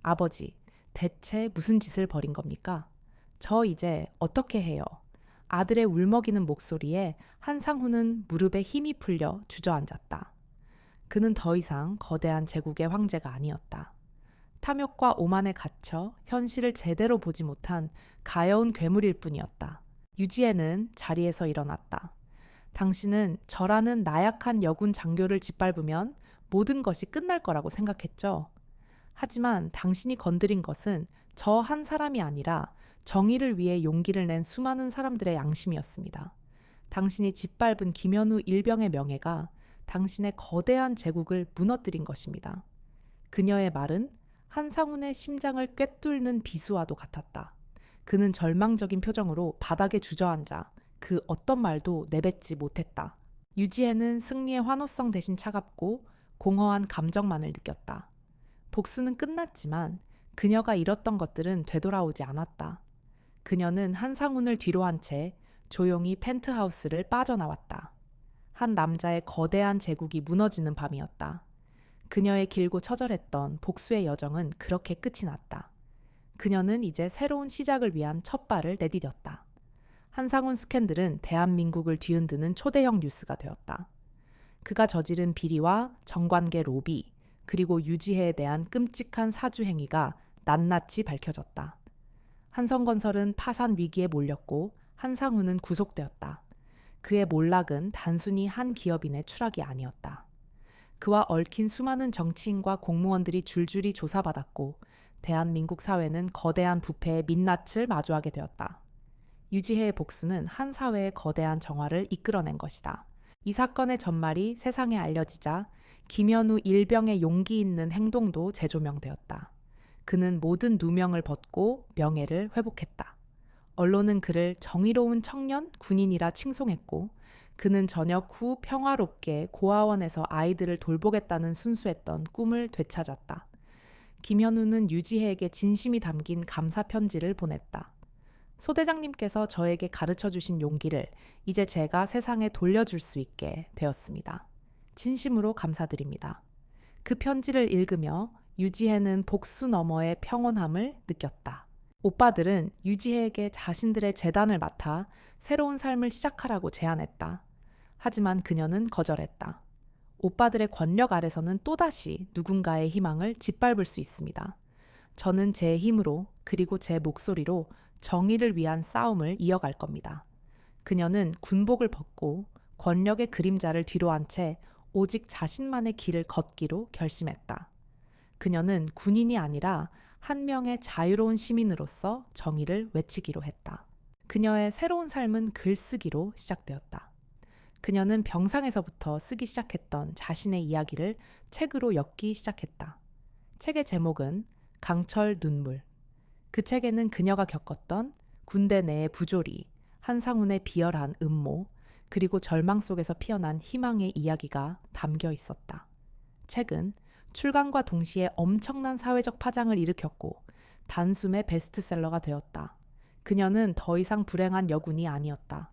아버지, 대체 무슨 짓을 벌인 겁니까? 저 이제 어떻게 해요? 아들의 울먹이는 목소리에 한상훈은 무릎에 힘이 풀려 주저앉았다. 그는 더 이상 거대한 제국의 황제가 아니었다. 탐욕과 오만에 갇혀 현실을 제대로 보지 못한 가여운 괴물일 뿐이었다. 유지혜는 자리에서 일어났다. 당신은 저라는 나약한 여군 장교를 짓밟으면 모든 것이 끝날 거라고 생각했죠. 하지만 당신이 건드린 것은 저 한 사람이 아니라 정의를 위해 용기를 낸 수많은 사람들의 양심이었습니다. 당신이 짓밟은 김현우 일병의 명예가 당신의 거대한 제국을 무너뜨린 것입니다. 그녀의 말은 한상훈의 심장을 꿰뚫는 비수와도 같았다. 그는 절망적인 표정으로 바닥에 주저앉아 그 어떤 말도 내뱉지 못했다. 유지혜는 승리의 환호성 대신 차갑고 공허한 감정만을 느꼈다. 복수는 끝났지만 그녀가 잃었던 것들은 되돌아오지 않았다. 그녀는 한상훈을 뒤로 한 채 조용히 펜트하우스를 빠져나왔다. 한 남자의 거대한 제국이 무너지는 밤이었다. 그녀의 길고 처절했던 복수의 여정은 그렇게 끝이 났다. 그녀는 이제 새로운 시작을 위한 첫 발을 내디뎠다. 한상훈 스캔들은 대한민국을 뒤흔드는 초대형 뉴스가 되었다. 그가 저지른 비리와 정관계 로비, 그리고 유지혜에 대한 끔찍한 사주 행위가 낱낱이 밝혀졌다. 한성건설은 파산 위기에 몰렸고 한상훈은 구속되었다. 그의 몰락은 단순히 한 기업인의 추락이 아니었다. 그와 얽힌 수많은 정치인과 공무원들이 줄줄이 조사받았고 대한민국 사회는 거대한 부패의 민낯을 마주하게 되었다. 유지혜의 복수는 한 사회의 거대한 정화를 이끌어낸 것이다. 이 사건의 전말이 세상에 알려지자 김현우 일병의 용기 있는 행동도 재조명되었다. 그는 모든 누명을 벗고 명예를 회복했다. 언론은 그를 정의로운 청년 군인이라 칭송했고 그는 전역 후 평화롭게 고아원에서 아이들을 돌보겠다는 순수했던 꿈을 되찾았다. 김현우는 유지혜에게 진심이 담긴 감사 편지를 보냈다. 소대장님께서 저에게 가르쳐 주신 용기를 이제 제가 세상에 돌려줄 수 있게 되었습니다. 진심으로 감사드립니다. 그 편지를 읽으며 유지혜는 복수 너머의 평온함을 느꼈다. 오빠들은 유지혜에게 자신들의 재단을 맡아 새로운 삶을 시작하라고 제안했다. 하지만 그녀는 거절했다. 오빠들의 권력 아래서는 또다시 누군가의 희망을 짓밟을 수 있습니다. 저는 제 힘으로 그리고 제 목소리로 정의를 위한 싸움을 이어갈 겁니다. 그녀는 군복을 벗고 권력의 그림자를 뒤로 한 채 오직 자신만의 길을 걷기로 결심했다. 그녀는 군인이 아니라 한 명의 자유로운 시민으로서 정의를 외치기로 했다. 그녀의 새로운 삶은 글쓰기로 시작되었다. 그녀는 병상에서부터 쓰기 시작했던 자신의 이야기를 책으로 엮기 시작했다. 책의 제목은 강철 눈물. 그 책에는 그녀가 겪었던 군대 내의 부조리, 한상훈의 비열한 음모, 그리고 절망 속에서 피어난 희망의 이야기가 담겨 있었다. 책은 출간과 동시에 엄청난 사회적 파장을 일으켰고 단숨에 베스트셀러가 되었다. 그녀는 더 이상 불행한 여군이 아니었다.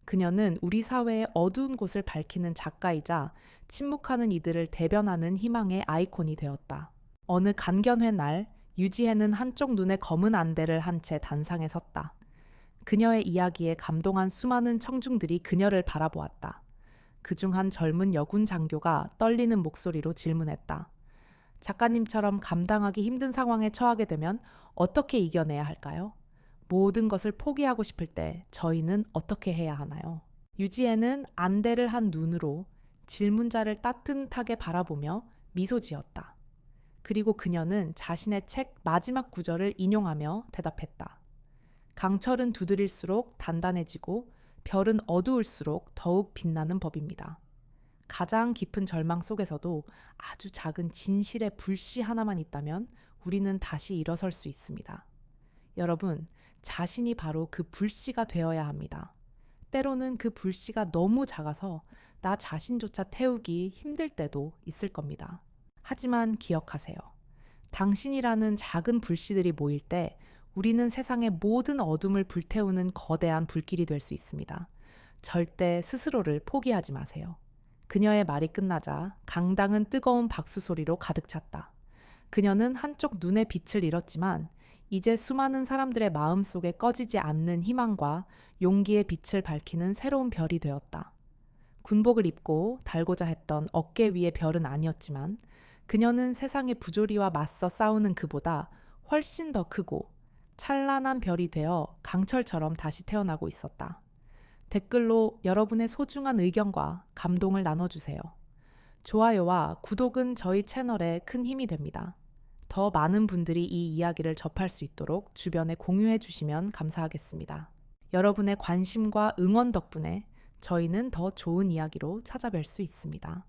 그녀는 우리 사회의 어두운 곳을 밝히는 작가이자 침묵하는 이들을 대변하는 희망의 아이콘이 되었다. 어느 간견회 날 유지혜는 한쪽 눈에 검은 안대를 한 채 단상에 섰다. 그녀의 이야기에 감동한 수많은 청중들이 그녀를 바라보았다. 그중 한 젊은 여군 장교가 떨리는 목소리로 질문했다. 작가님처럼 감당하기 힘든 상황에 처하게 되면 어떻게 이겨내야 할까요? 모든 것을 포기하고 싶을 때 저희는 어떻게 해야 하나요? 유지혜는 안대를 한 눈으로 질문자를 따뜻하게 바라보며 미소 지었다. 그리고 그녀는 자신의 책 마지막 구절을 인용하며 대답했다. 강철은 두드릴수록 단단해지고 별은 어두울수록 더욱 빛나는 법입니다. 가장 깊은 절망 속에서도 아주 작은 진실의 불씨 하나만 있다면 우리는 다시 일어설 수 있습니다. 여러분, 자신이 바로 그 불씨가 되어야 합니다. 때로는 그 불씨가 너무 작아서 나 자신조차 태우기 힘들 때도 있을 겁니다. 하지만 기억하세요. 당신이라는 작은 불씨들이 모일 때 우리는 세상의 모든 어둠을 불태우는 거대한 불길이 될 수 있습니다. 절대 스스로를 포기하지 마세요. 그녀의 말이 끝나자 강당은 뜨거운 박수 소리로 가득 찼다. 그녀는 한쪽 눈의 빛을 잃었지만 이제 수많은 사람들의 마음 속에 꺼지지 않는 희망과 용기의 빛을 밝히는 새로운 별이 되었다. 군복을 입고 달고자 했던 어깨 위의 별은 아니었지만 그녀는 세상의 부조리와 맞서 싸우는 그보다 훨씬 더 크고 찬란한 별이 되어 강철처럼 다시 태어나고 있었다. 댓글로 여러분의 소중한 의견과 감동을 나눠주세요. 좋아요와 구독은 저희 채널에 큰 힘이 됩니다. 더 많은 분들이 이 이야기를 접할 수 있도록 주변에 공유해 주시면 감사하겠습니다. 여러분의 관심과 응원 덕분에 저희는 더 좋은 이야기로 찾아뵐 수 있습니다.